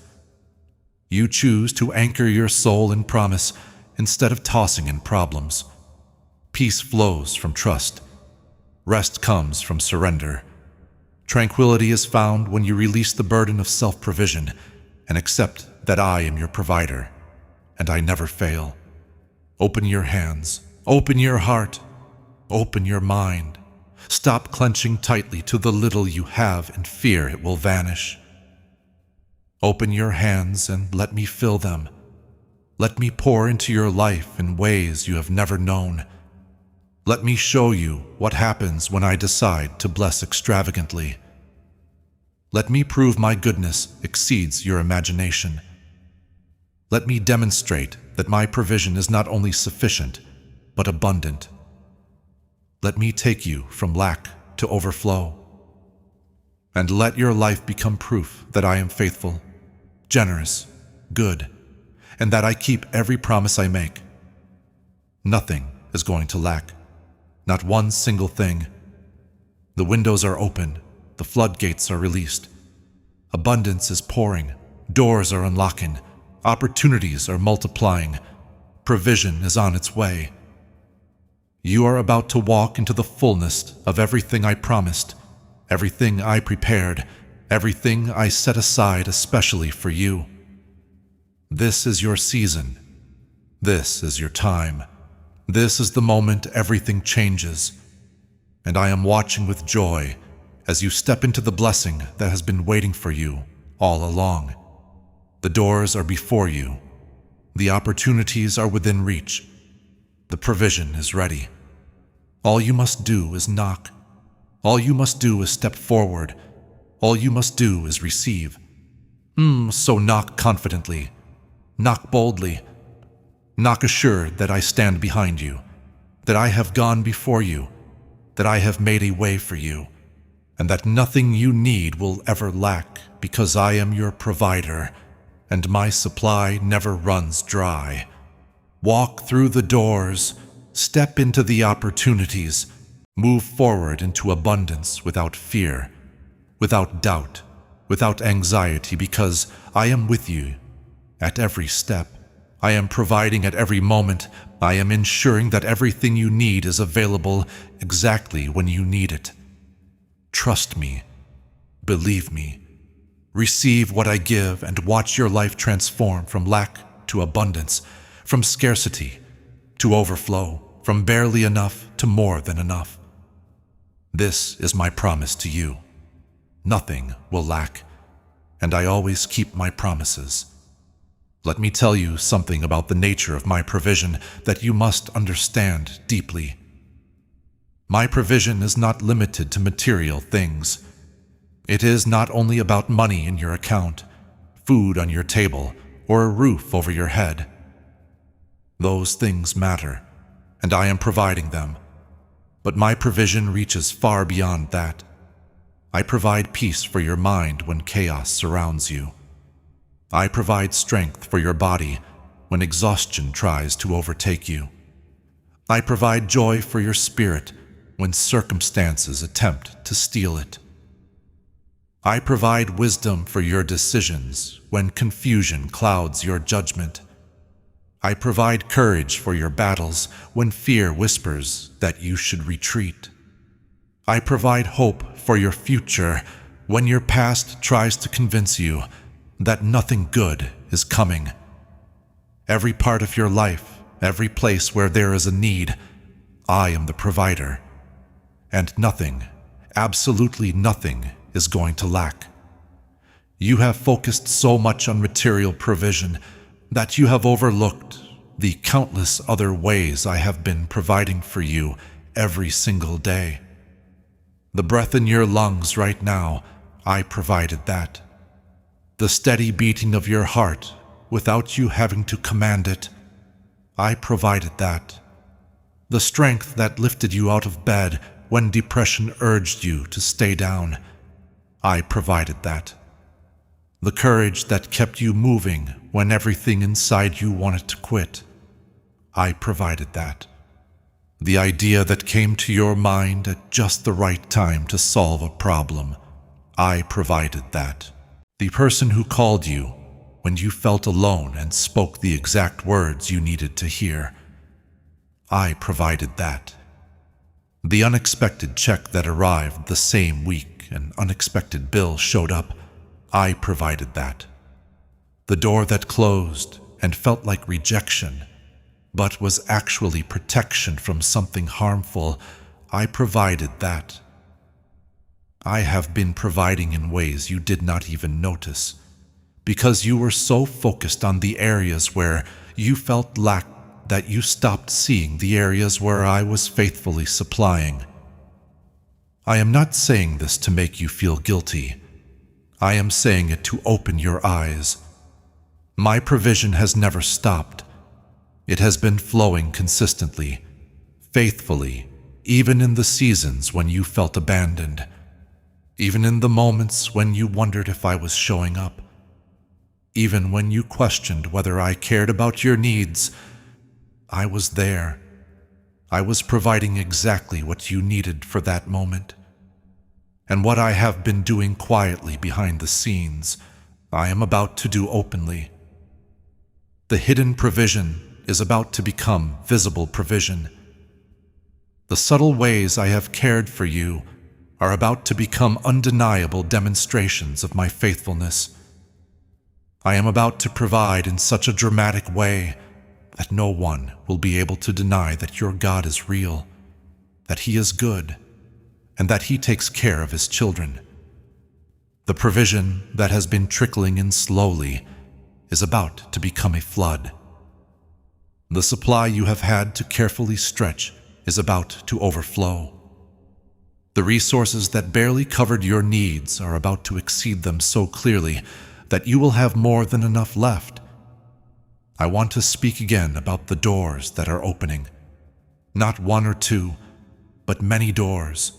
You choose to anchor your soul in promise instead of tossing in problems. Peace flows from trust. Rest comes from surrender. Tranquility is found when you release the burden of self-provision and accept that I am your provider, and I never fail. Open your hands, open your heart, open your mind. Stop clenching tightly to the little you have and fear it will vanish. Open your hands and let me fill them. Let me pour into your life in ways you have never known. Let me show you what happens when I decide to bless extravagantly. Let me prove my goodness exceeds your imagination. Let me demonstrate that my provision is not only sufficient, but abundant. Let me take you from lack to overflow. And let your life become proof that I am faithful, generous, good, and that I keep every promise I make. Nothing is going to lack, not one single thing. The windows are open, the floodgates are released. Abundance is pouring, doors are unlocking, opportunities are multiplying, provision is on its way. You are about to walk into the fullness of everything I promised, everything I prepared, everything I set aside especially for you. This is your season. This is your time. This is the moment everything changes. And I am watching with joy as you step into the blessing that has been waiting for you all along. The doors are before you. The opportunities are within reach. The provision is ready. All you must do is knock. All you must do is step forward. All you must do is receive. So knock confidently. Knock boldly. Knock assured that I stand behind you, that I have gone before you, that I have made a way for you, and that nothing you need will ever lack because I am your provider, and my supply never runs dry. Walk through the doors, step into the opportunities, move forward into abundance without fear, without doubt, without anxiety, because I am with you at every step, I am providing at every moment. I am ensuring that everything you need is available exactly when you need it. Trust me. Believe me. Receive what I give and watch your life transform from lack to abundance, from scarcity to overflow, from barely enough to more than enough. This is my promise to you. Nothing will lack, and I always keep my promises. Let me tell you something about the nature of my provision that you must understand deeply. My provision is not limited to material things. It is not only about money in your account, food on your table, or a roof over your head. Those things matter, and I am providing them. But my provision reaches far beyond that. I provide peace for your mind when chaos surrounds you. I provide strength for your body when exhaustion tries to overtake you. I provide joy for your spirit when circumstances attempt to steal it. I provide wisdom for your decisions when confusion clouds your judgment. I provide courage for your battles when fear whispers that you should retreat. I provide hope for your future when your past tries to convince you that nothing good is coming. Every part of your life, every place where there is a need, I am the provider. And nothing, absolutely nothing, is going to lack. You have focused so much on material provision that you have overlooked the countless other ways I have been providing for you every single day. The breath in your lungs right now, I provided that. The steady beating of your heart without you having to command it, I provided that. The strength that lifted you out of bed when depression urged you to stay down, I provided that. The courage that kept you moving when everything inside you wanted to quit, I provided that. The idea that came to your mind at just the right time to solve a problem, I provided that. The person who called you when you felt alone and spoke the exact words you needed to hear, I provided that. The unexpected check that arrived the same week an unexpected bill showed up, I provided that. The door that closed and felt like rejection, but was actually protection from something harmful, I provided that. I have been providing in ways you did not even notice, because you were so focused on the areas where you felt lack that you stopped seeing the areas where I was faithfully supplying. I am not saying this to make you feel guilty. I am saying it to open your eyes. My provision has never stopped. It has been flowing consistently, faithfully, even in the seasons when you felt abandoned. Even in the moments when you wondered if I was showing up. Even when you questioned whether I cared about your needs, I was there. I was providing exactly what you needed for that moment. And what I have been doing quietly behind the scenes, I am about to do openly. The hidden provision is about to become visible provision. The subtle ways I have cared for you are about to become undeniable demonstrations of my faithfulness. I am about to provide in such a dramatic way that no one will be able to deny that your God is real, that He is good, and that He takes care of His children. The provision that has been trickling in slowly is about to become a flood. The supply you have had to carefully stretch is about to overflow. The resources that barely covered your needs are about to exceed them so clearly that you will have more than enough left. I want to speak again about the doors that are opening. Not one or two, but many doors.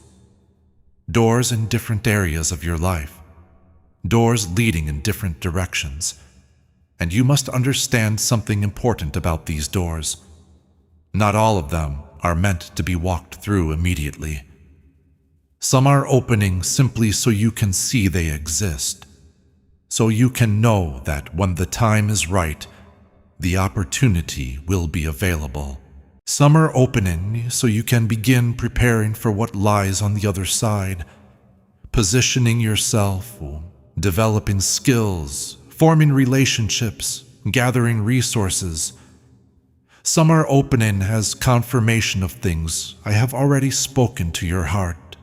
Doors in different areas of your life. Doors leading in different directions. And you must understand something important about these doors. Not all of them are meant to be walked through immediately. Some are opening simply so you can see they exist, so you can know that when the time is right, the opportunity will be available. Some are opening so you can begin preparing for what lies on the other side, positioning yourself, developing skills, forming relationships, gathering resources. Some are opening as confirmation of things I have already spoken to your heart,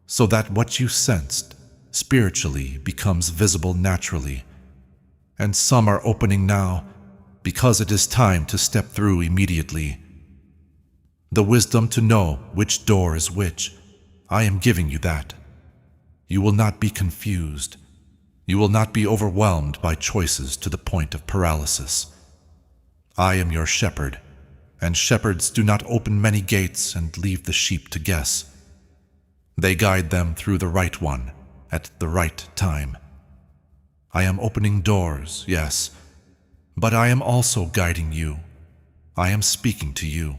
so that what you sensed spiritually becomes visible naturally. And some are opening now because it is time to step through immediately. The wisdom to know which door is which, I am giving you that. You will not be confused. You will not be overwhelmed by choices to the point of paralysis. I am your shepherd, and shepherds do not open many gates and leave the sheep to guess. They guide them through the right one at the right time. I am opening doors, yes, but I am also guiding you. I am speaking to you.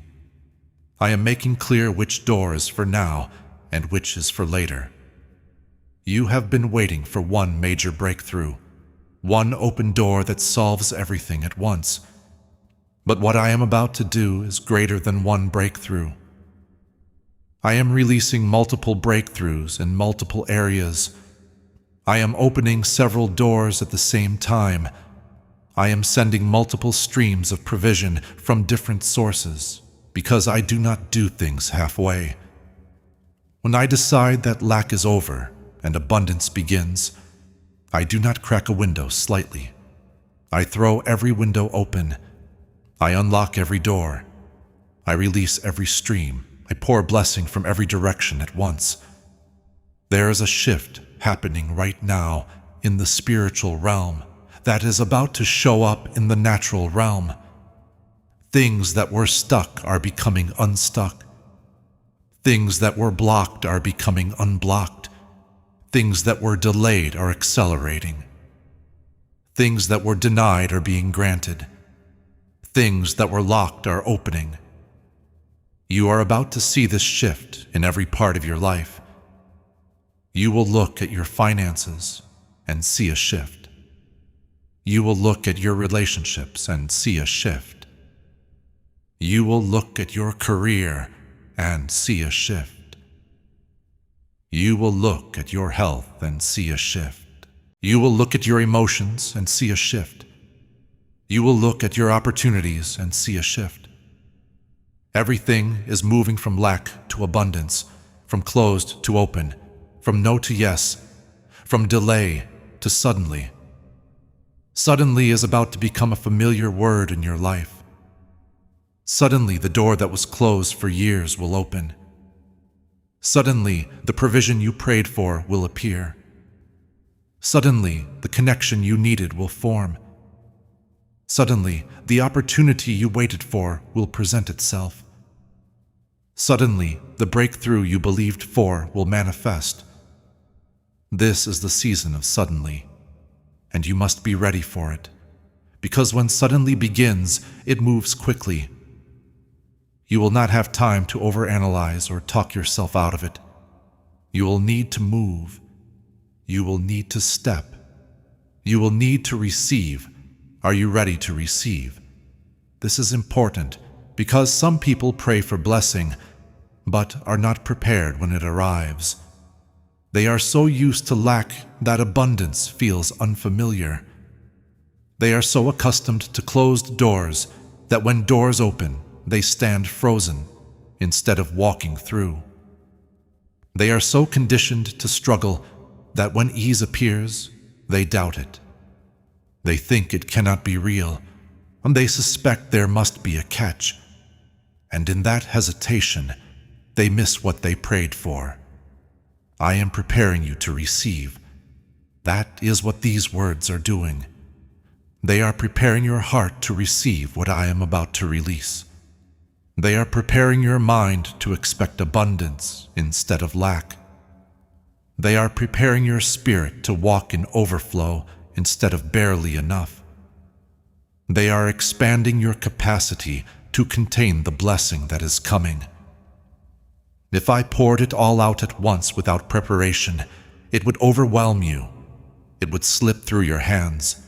I am making clear which door is for now and which is for later. You have been waiting for one major breakthrough, one open door that solves everything at once. But what I am about to do is greater than one breakthrough. I am releasing multiple breakthroughs in multiple areas. I am opening several doors at the same time. I am sending multiple streams of provision from different sources, because I do not do things halfway. When I decide that lack is over and abundance begins, I do not crack a window slightly. I throw every window open. I unlock every door. I release every stream. I pour blessing from every direction at once. There is a shift happening right now in the spiritual realm that is about to show up in the natural realm. Things that were stuck are becoming unstuck. Things that were blocked are becoming unblocked. Things that were delayed are accelerating. Things that were denied are being granted. Things that were locked are opening. You are about to see this shift in every part of your life. You will look at your finances and see a shift. You will look at your relationships and see a shift. You will look at your career and see a shift. You will look at your health and see a shift. You will look at your emotions and see a shift. You will look at your opportunities and see a shift. Everything is moving from lack to abundance, from closed to open, from no to yes, from delay to suddenly. Suddenly is about to become a familiar word in your life. Suddenly, the door that was closed for years will open. Suddenly, the provision you prayed for will appear. Suddenly, the connection you needed will form. Suddenly, the opportunity you waited for will present itself. Suddenly, the breakthrough you believed for will manifest. This is the season of suddenly, and you must be ready for it, because when suddenly begins, it moves quickly. You will not have time to overanalyze or talk yourself out of it. You will need to move. You will need to step. You will need to receive. Are you ready to receive? This is important because some people pray for blessing, but are not prepared when it arrives. They are so used to lack that abundance feels unfamiliar. They are so accustomed to closed doors that when doors open, they stand frozen instead of walking through. They are so conditioned to struggle that when ease appears, they doubt it. They think it cannot be real, and they suspect there must be a catch. And in that hesitation, they miss what they prayed for. I am preparing you to receive. That is what these words are doing. They are preparing your heart to receive what I am about to release. They are preparing your mind to expect abundance instead of lack. They are preparing your spirit to walk in overflow instead of barely enough. They are expanding your capacity to contain the blessing that is coming. If I poured it all out at once without preparation, it would overwhelm you. It would slip through your hands.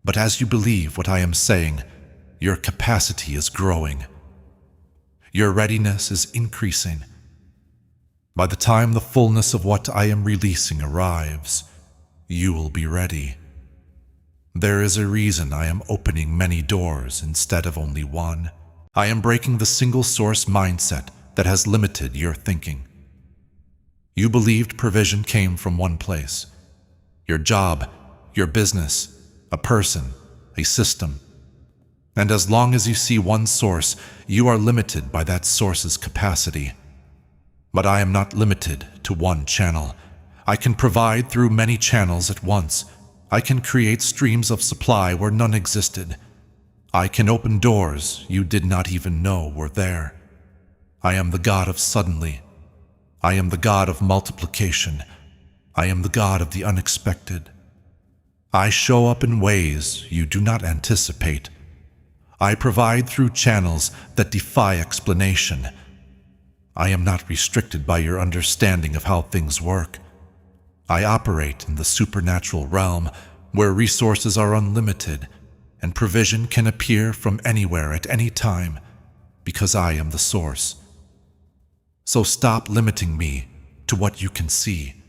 But as you believe what I am saying, your capacity is growing. Your readiness is increasing. By the time the fullness of what I am releasing arrives, you will be ready. There is a reason I am opening many doors instead of only one. I am breaking the single source mindset that has limited your thinking. You believed provision came from one place: your job, your business, a person, a system. And as long as you see one source, you are limited by that source's capacity. But I am not limited to one channel. I can provide through many channels at once. I can create streams of supply where none existed. I can open doors you did not even know were there. I am the God of suddenly. I am the God of multiplication. I am the God of the unexpected. I show up in ways you do not anticipate. I provide through channels that defy explanation. I am not restricted by your understanding of how things work. I operate in the supernatural realm where resources are unlimited and provision can appear from anywhere at any time because I am the source. So stop limiting me to what you can see.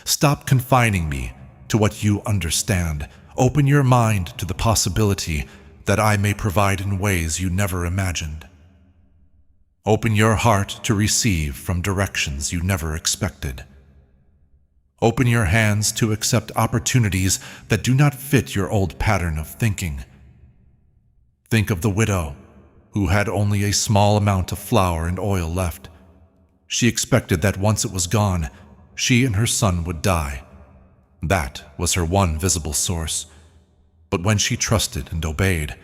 Stop confining me to what you understand. Open your mind to the possibility that I may provide in ways you never imagined. Open your heart to receive from directions you never expected. Open your hands to accept opportunities that do not fit your old pattern of thinking. Think of the widow who had only a small amount of flour and oil left. She expected that once it was gone, she and her son would die. That was her one visible source. But when she trusted and obeyed,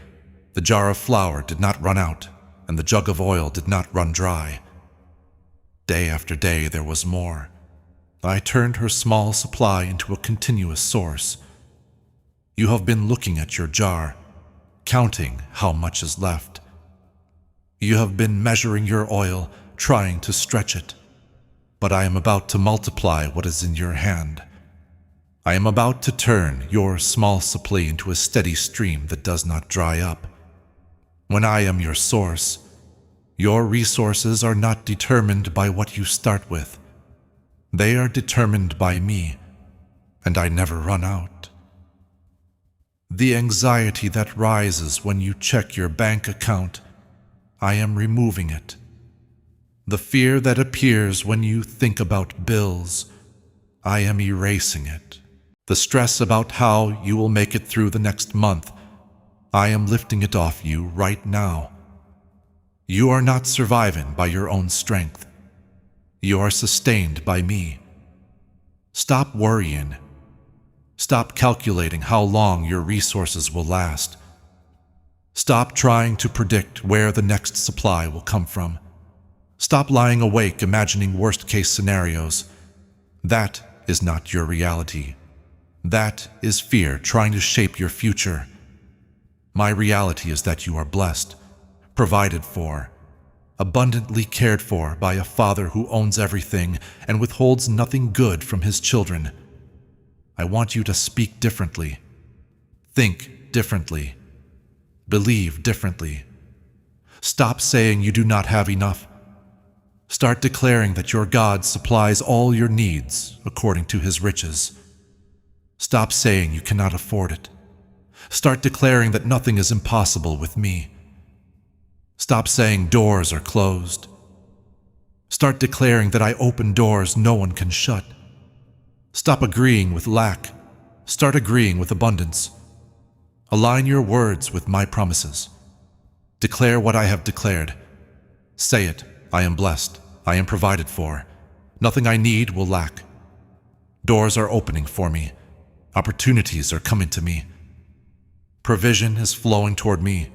the jar of flour did not run out, and the jug of oil did not run dry. Day after day there was more. I turned her small supply into a continuous source. You have been looking at your jar, counting how much is left. You have been measuring your oil, trying to stretch it. But I am about to multiply what is in your hand. I am about to turn your small supply into a steady stream that does not dry up. When I am your source, your resources are not determined by what you start with. They are determined by me, and I never run out. The anxiety that rises when you check your bank account, I am removing it. The fear that appears when you think about bills, I am erasing it. The stress about how you will make it through the next month, I am lifting it off you right now. You are not surviving by your own strength. You are sustained by me. Stop worrying. Stop calculating how long your resources will last. Stop trying to predict where the next supply will come from. Stop lying awake imagining worst-case scenarios. That is not your reality. That is fear trying to shape your future. My reality is that you are blessed, provided for, abundantly cared for by a Father who owns everything and withholds nothing good from his children. I want you to speak differently, think differently, believe differently. Stop saying you do not have enough. Start declaring that your God supplies all your needs according to his riches. Stop saying you cannot afford it. Start declaring that nothing is impossible with me. Stop saying doors are closed. Start declaring that I open doors no one can shut. Stop agreeing with lack. Start agreeing with abundance. Align your words with my promises. Declare what I have declared. Say it. I am blessed. I am provided for. Nothing I need will lack. Doors are opening for me. Opportunities are coming to me. Provision is flowing toward me.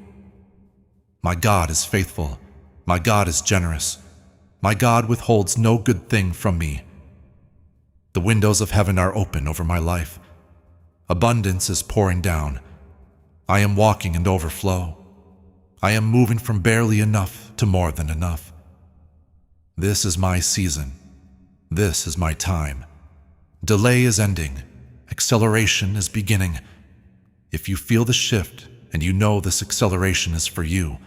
My God is faithful. My God is generous. My God withholds no good thing from me. The windows of heaven are open over my life. Abundance is pouring down. I am walking in overflow. I am moving from barely enough to more than enough. This is my season. This is my time. Delay is ending. Acceleration is beginning. If you feel the shift and you know this acceleration is for you,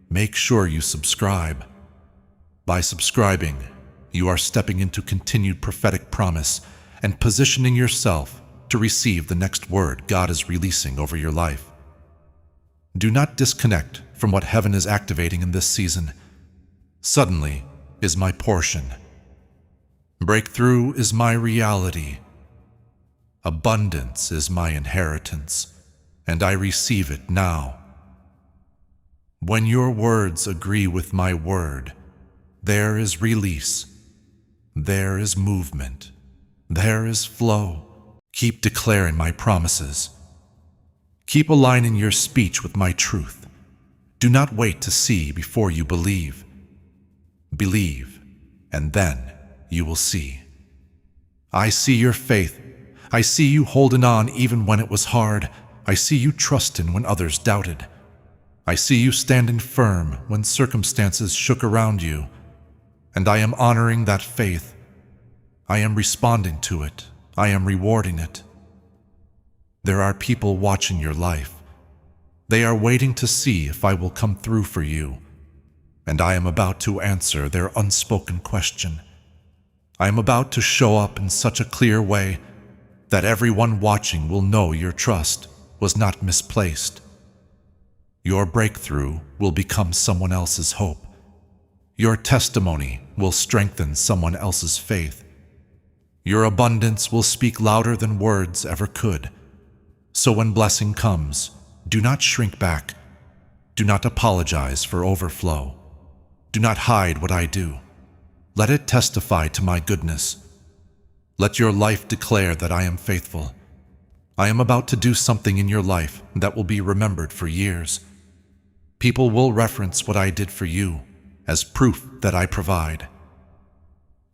make sure you subscribe. By subscribing, you are stepping into continued prophetic promise and positioning yourself to receive the next word God is releasing over your life. Do not disconnect from what heaven is activating in this season. Suddenly is my portion. Breakthrough is my reality. Abundance is my inheritance, and I receive it now. When your words agree with my word, there is release, there is movement, there is flow. Keep declaring my promises. Keep aligning your speech with my truth. Do not wait to see before you believe. Believe, and then you will see. I see your faith. I see you holding on even when it was hard. I see you trusting when others doubted. I see you standing firm when circumstances shook around you. And I am honoring that faith. I am responding to it. I am rewarding it. There are people watching your life. They are waiting to see if I will come through for you. And I am about to answer their unspoken question. I am about to show up in such a clear way that everyone watching will know your trust was not misplaced. Your breakthrough will become someone else's hope. Your testimony will strengthen someone else's faith. Your abundance will speak louder than words ever could. So when blessing comes, do not shrink back. Do not apologize for overflow. Do not hide what I do. Let it testify to my goodness. Let your life declare that I am faithful. I am about to do something in your life that will be remembered for years. People will reference what I did for you as proof that I provide.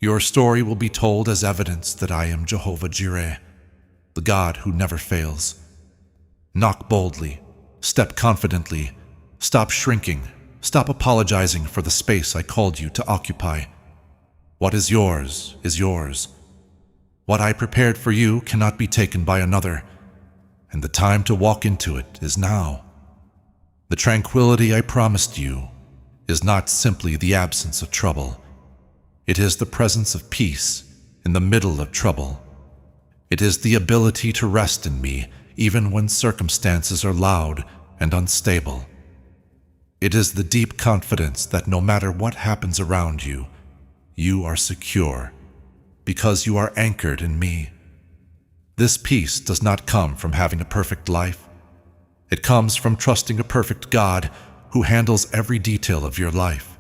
Your story will be told as evidence that I am Jehovah Jireh, the God who never fails. Knock boldly, step confidently, stop shrinking, stop apologizing for the space I called you to occupy. What is yours is yours. What I prepared for you cannot be taken by another, and the time to walk into it is now. The tranquility I promised you is not simply the absence of trouble. It is the presence of peace in the middle of trouble. It is the ability to rest in me even when circumstances are loud and unstable. It is the deep confidence that no matter what happens around you, you are secure because you are anchored in me. This peace does not come from having a perfect life. It comes from trusting a perfect God who handles every detail of your life.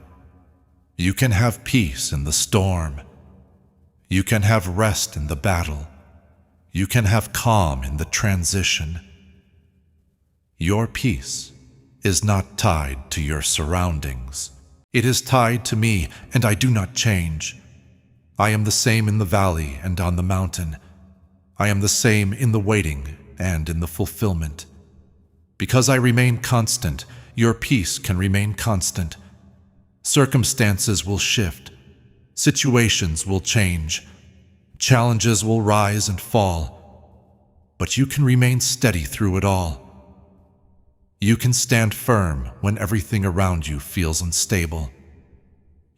You can have peace in the storm. You can have rest in the battle. You can have calm in the transition. Your peace is not tied to your surroundings. It is tied to me, and I do not change. I am the same in the valley and on the mountain. I am the same in the waiting and in the fulfillment. Because I remain constant, your peace can remain constant. Circumstances will shift. Situations will change. Challenges will rise and fall. But you can remain steady through it all. You can stand firm when everything around you feels unstable.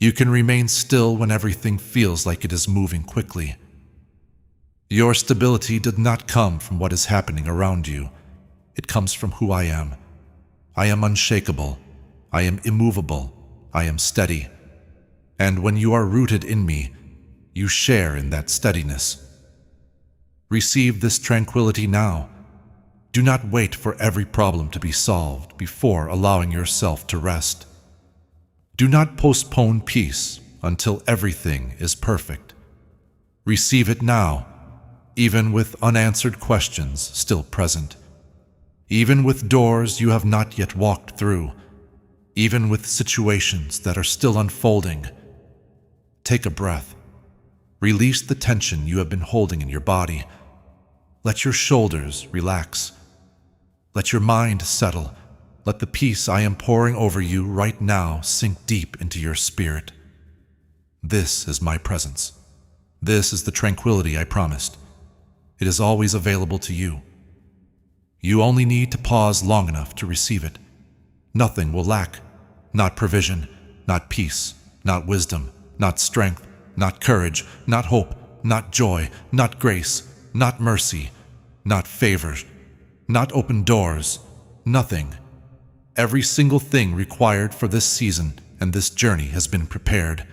You can remain still when everything feels like it is moving quickly. Your stability did not come from what is happening around you. It comes from who I am. I am unshakable. I am immovable. I am steady. And when you are rooted in me, you share in that steadiness. Receive this tranquility now. Do not wait for every problem to be solved before allowing yourself to rest. Do not postpone peace until everything is perfect. Receive it now, even with unanswered questions still present, even with doors you have not yet walked through, even with situations that are still unfolding. Take a breath. Release the tension you have been holding in your body. Let your shoulders relax. Let your mind settle. Let the peace I am pouring over you right now sink deep into your spirit. This is my presence. This is the tranquility I promised. It is always available to you. You only need to pause long enough to receive it. Nothing will lack. Not provision, not peace, not wisdom, not strength, not courage, not hope, not joy, not grace, not mercy, not favor, not open doors, nothing. Every single thing required for this season and this journey has been prepared.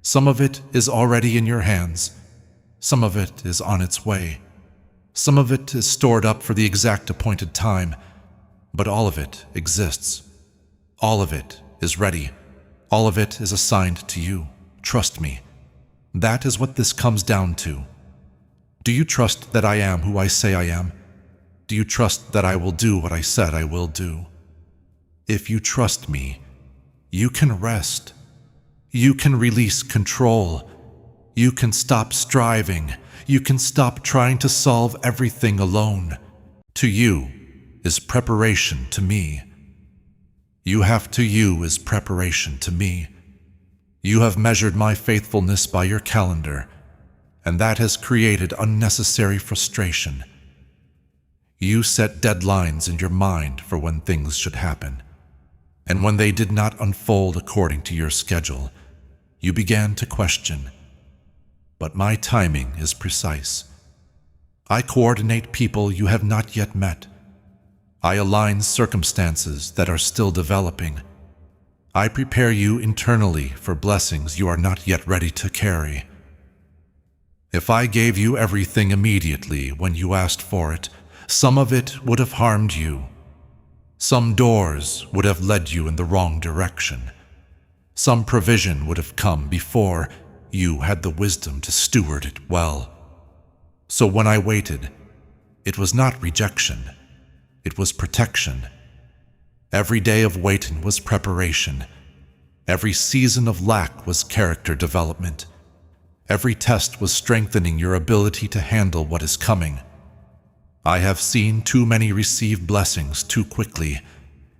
Some of it is already in your hands. Some of it is on its way. Some of it is stored up for the exact appointed time, but all of it exists. All of it is ready. All of it is assigned to you. Trust me. That is what this comes down to. Do you trust that I am who I say I am? Do you trust that I will do what I said I will do? If you trust me, you can rest. You can release control. You can stop striving. You can stop trying to solve everything alone. To you is preparation to me. You is preparation to me. You have measured my faithfulness by your calendar, and that has created unnecessary frustration. You set deadlines in your mind for when things should happen, and when they did not unfold according to your schedule, you began to question. But my timing is precise. I coordinate people you have not yet met. I align circumstances that are still developing. I prepare you internally for blessings you are not yet ready to carry. If I gave you everything immediately when you asked for it, some of it would have harmed you. Some doors would have led you in the wrong direction. Some provision would have come before you had the wisdom to steward it well. So when I waited, it was not rejection. It was protection. Every day of waiting was preparation. Every season of lack was character development. Every test was strengthening your ability to handle what is coming. I have seen too many receive blessings too quickly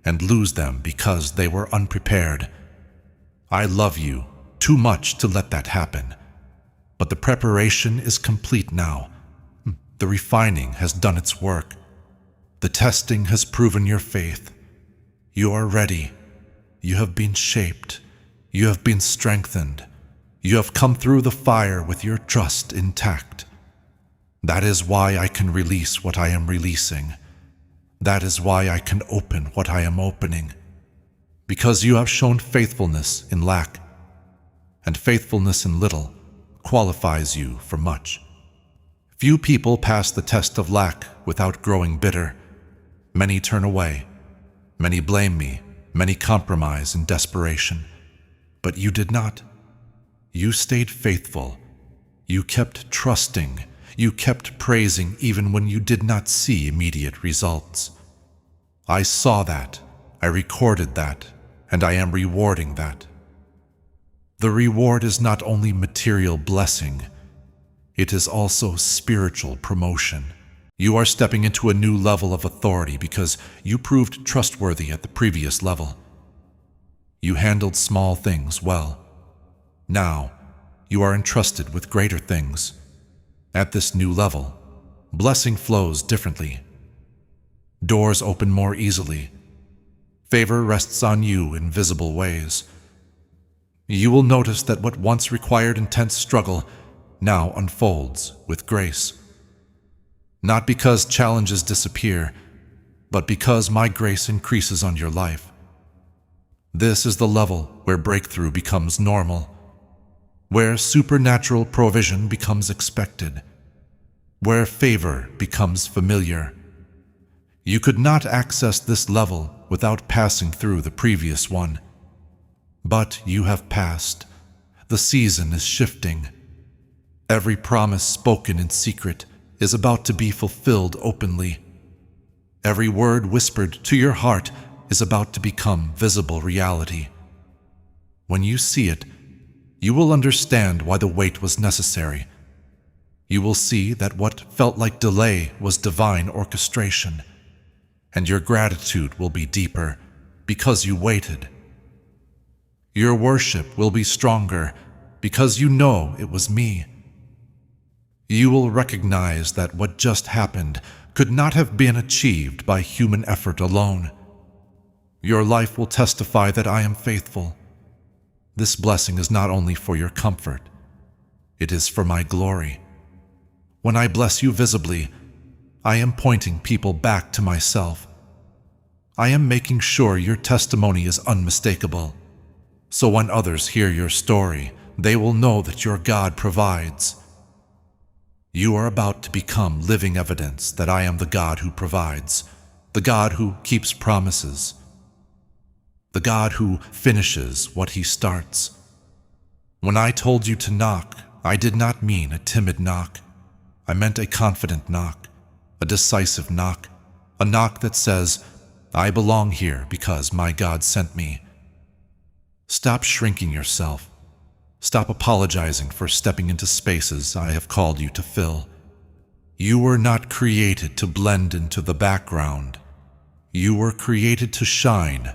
and lose them because they were unprepared. I love you too much to let that happen. But the preparation is complete now. The refining has done its work. The testing has proven your faith. You are ready. You have been shaped. You have been strengthened. You have come through the fire with your trust intact. That is why I can release what I am releasing. That is why I can open what I am opening. Because you have shown faithfulness in lack, and faithfulness in little qualifies you for much. Few people pass the test of lack without growing bitter. Many turn away. Many blame me. Many compromise in desperation. But you did not. You stayed faithful. You kept trusting. You kept praising even when you did not see immediate results. I saw that. I recorded that. And I am rewarding that. The reward is not only material blessing, it is also spiritual promotion. You are stepping into a new level of authority because you proved trustworthy at the previous level. You handled small things well. Now, you are entrusted with greater things. At this new level, blessing flows differently. Doors open more easily. Favor rests on you in visible ways. You will notice that what once required intense struggle now unfolds with grace. Not because challenges disappear, but because my grace increases on your life. This is the level where breakthrough becomes normal, where supernatural provision becomes expected, where favor becomes familiar. You could not access this level without passing through the previous one. But you have passed. The season is shifting. Every promise spoken in secret is about to be fulfilled openly. Every word whispered to your heart is about to become visible reality. When you see it, you will understand why the wait was necessary. You will see that what felt like delay was divine orchestration, and your gratitude will be deeper because you waited. Your worship will be stronger because you know it was me. You will recognize that what just happened could not have been achieved by human effort alone. Your life will testify that I am faithful. This blessing is not only for your comfort, it is for my glory. When I bless you visibly, I am pointing people back to myself. I am making sure your testimony is unmistakable. So when others hear your story, they will know that your God provides. You are about to become living evidence that I am the God who provides, the God who keeps promises, the God who finishes what he starts. When I told you to knock, I did not mean a timid knock. I meant a confident knock, a decisive knock, a knock that says, I belong here because my God sent me. Stop shrinking yourself. Stop apologizing for stepping into spaces I have called you to fill. You were not created to blend into the background. You were created to shine,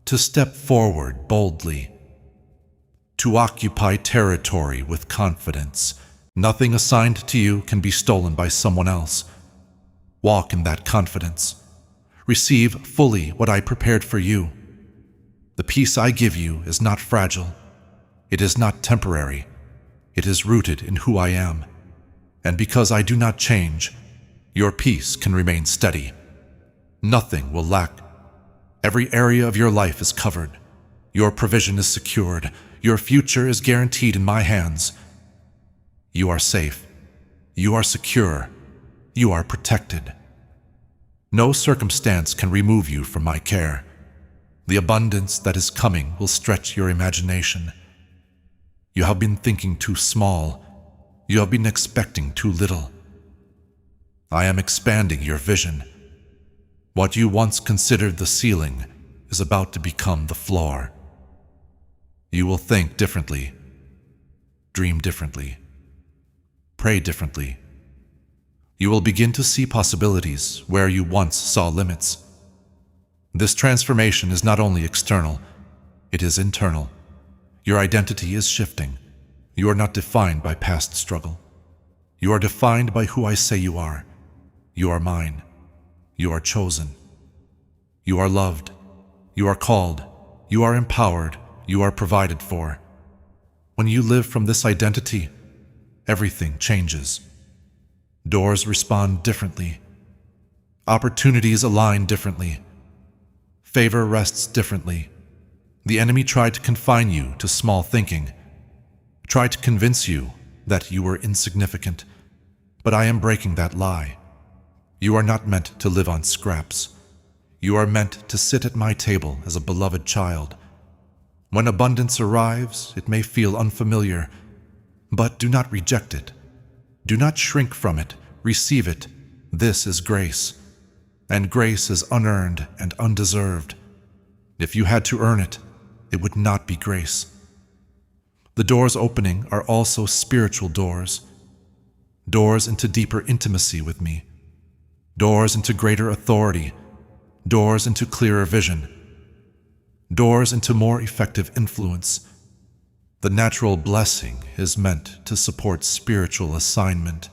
to step forward boldly, to occupy territory with confidence. Nothing assigned to you can be stolen by someone else. Walk in that confidence. Receive fully what I prepared for you. The peace I give you is not fragile. It is not temporary. It is rooted in who I am. And because I do not change, your peace can remain steady. Nothing will lack. Every area of your life is covered. Your provision is secured. Your future is guaranteed in my hands. You are safe. You are secure. You are protected. No circumstance can remove you from my care. The abundance that is coming will stretch your imagination. You have been thinking too small. You have been expecting too little. I am expanding your vision. What you once considered the ceiling is about to become the floor. You will think differently, dream differently, pray differently. You will begin to see possibilities where you once saw limits. This transformation is not only external, it is internal. Your identity is shifting. You are not defined by past struggle. You are defined by who I say you are. You are mine. You are chosen. You are loved. You are called. You are empowered. You are provided for. When you live from this identity, everything changes. Doors respond differently. Opportunities align differently. Favor rests differently. The enemy tried to confine you to small thinking, tried to convince you that you were insignificant, but I am breaking that lie. You are not meant to live on scraps. You are meant to sit at my table as a beloved child. When abundance arrives, it may feel unfamiliar, but do not reject it. Do not shrink from it. Receive it. This is grace, and grace is unearned and undeserved. If you had to earn it, it would not be grace. The doors opening are also spiritual doors. Doors into deeper intimacy with me. Doors into greater authority. Doors into clearer vision. Doors into more effective influence. The natural blessing is meant to support spiritual assignment.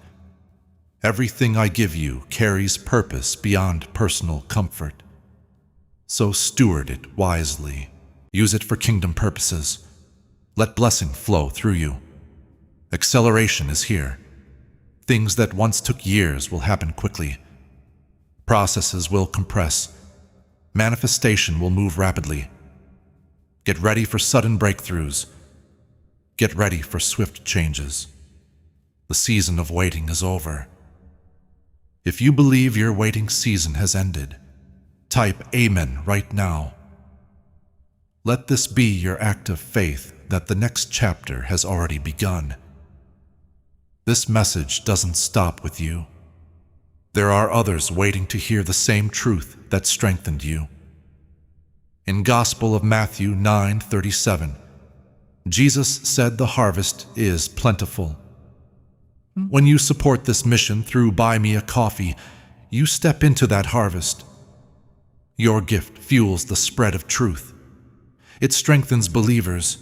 Everything I give you carries purpose beyond personal comfort. So steward it wisely. Use it for kingdom purposes. Let blessing flow through you. Acceleration is here. Things that once took years will happen quickly. Processes will compress. Manifestation will move rapidly. Get ready for sudden breakthroughs. Get ready for swift changes. The season of waiting is over. If you believe your waiting season has ended, type Amen right now. Let this be your act of faith that the next chapter has already begun. This message doesn't stop with you. There are others waiting to hear the same truth that strengthened you. In Gospel of Matthew 9:37, Jesus said the harvest is plentiful. When you support this mission through Buy Me a Coffee, you step into that harvest. Your gift fuels the spread of truth. It strengthens believers.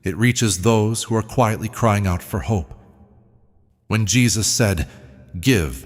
It reaches those who are quietly crying out for hope. When Jesus said, "Give,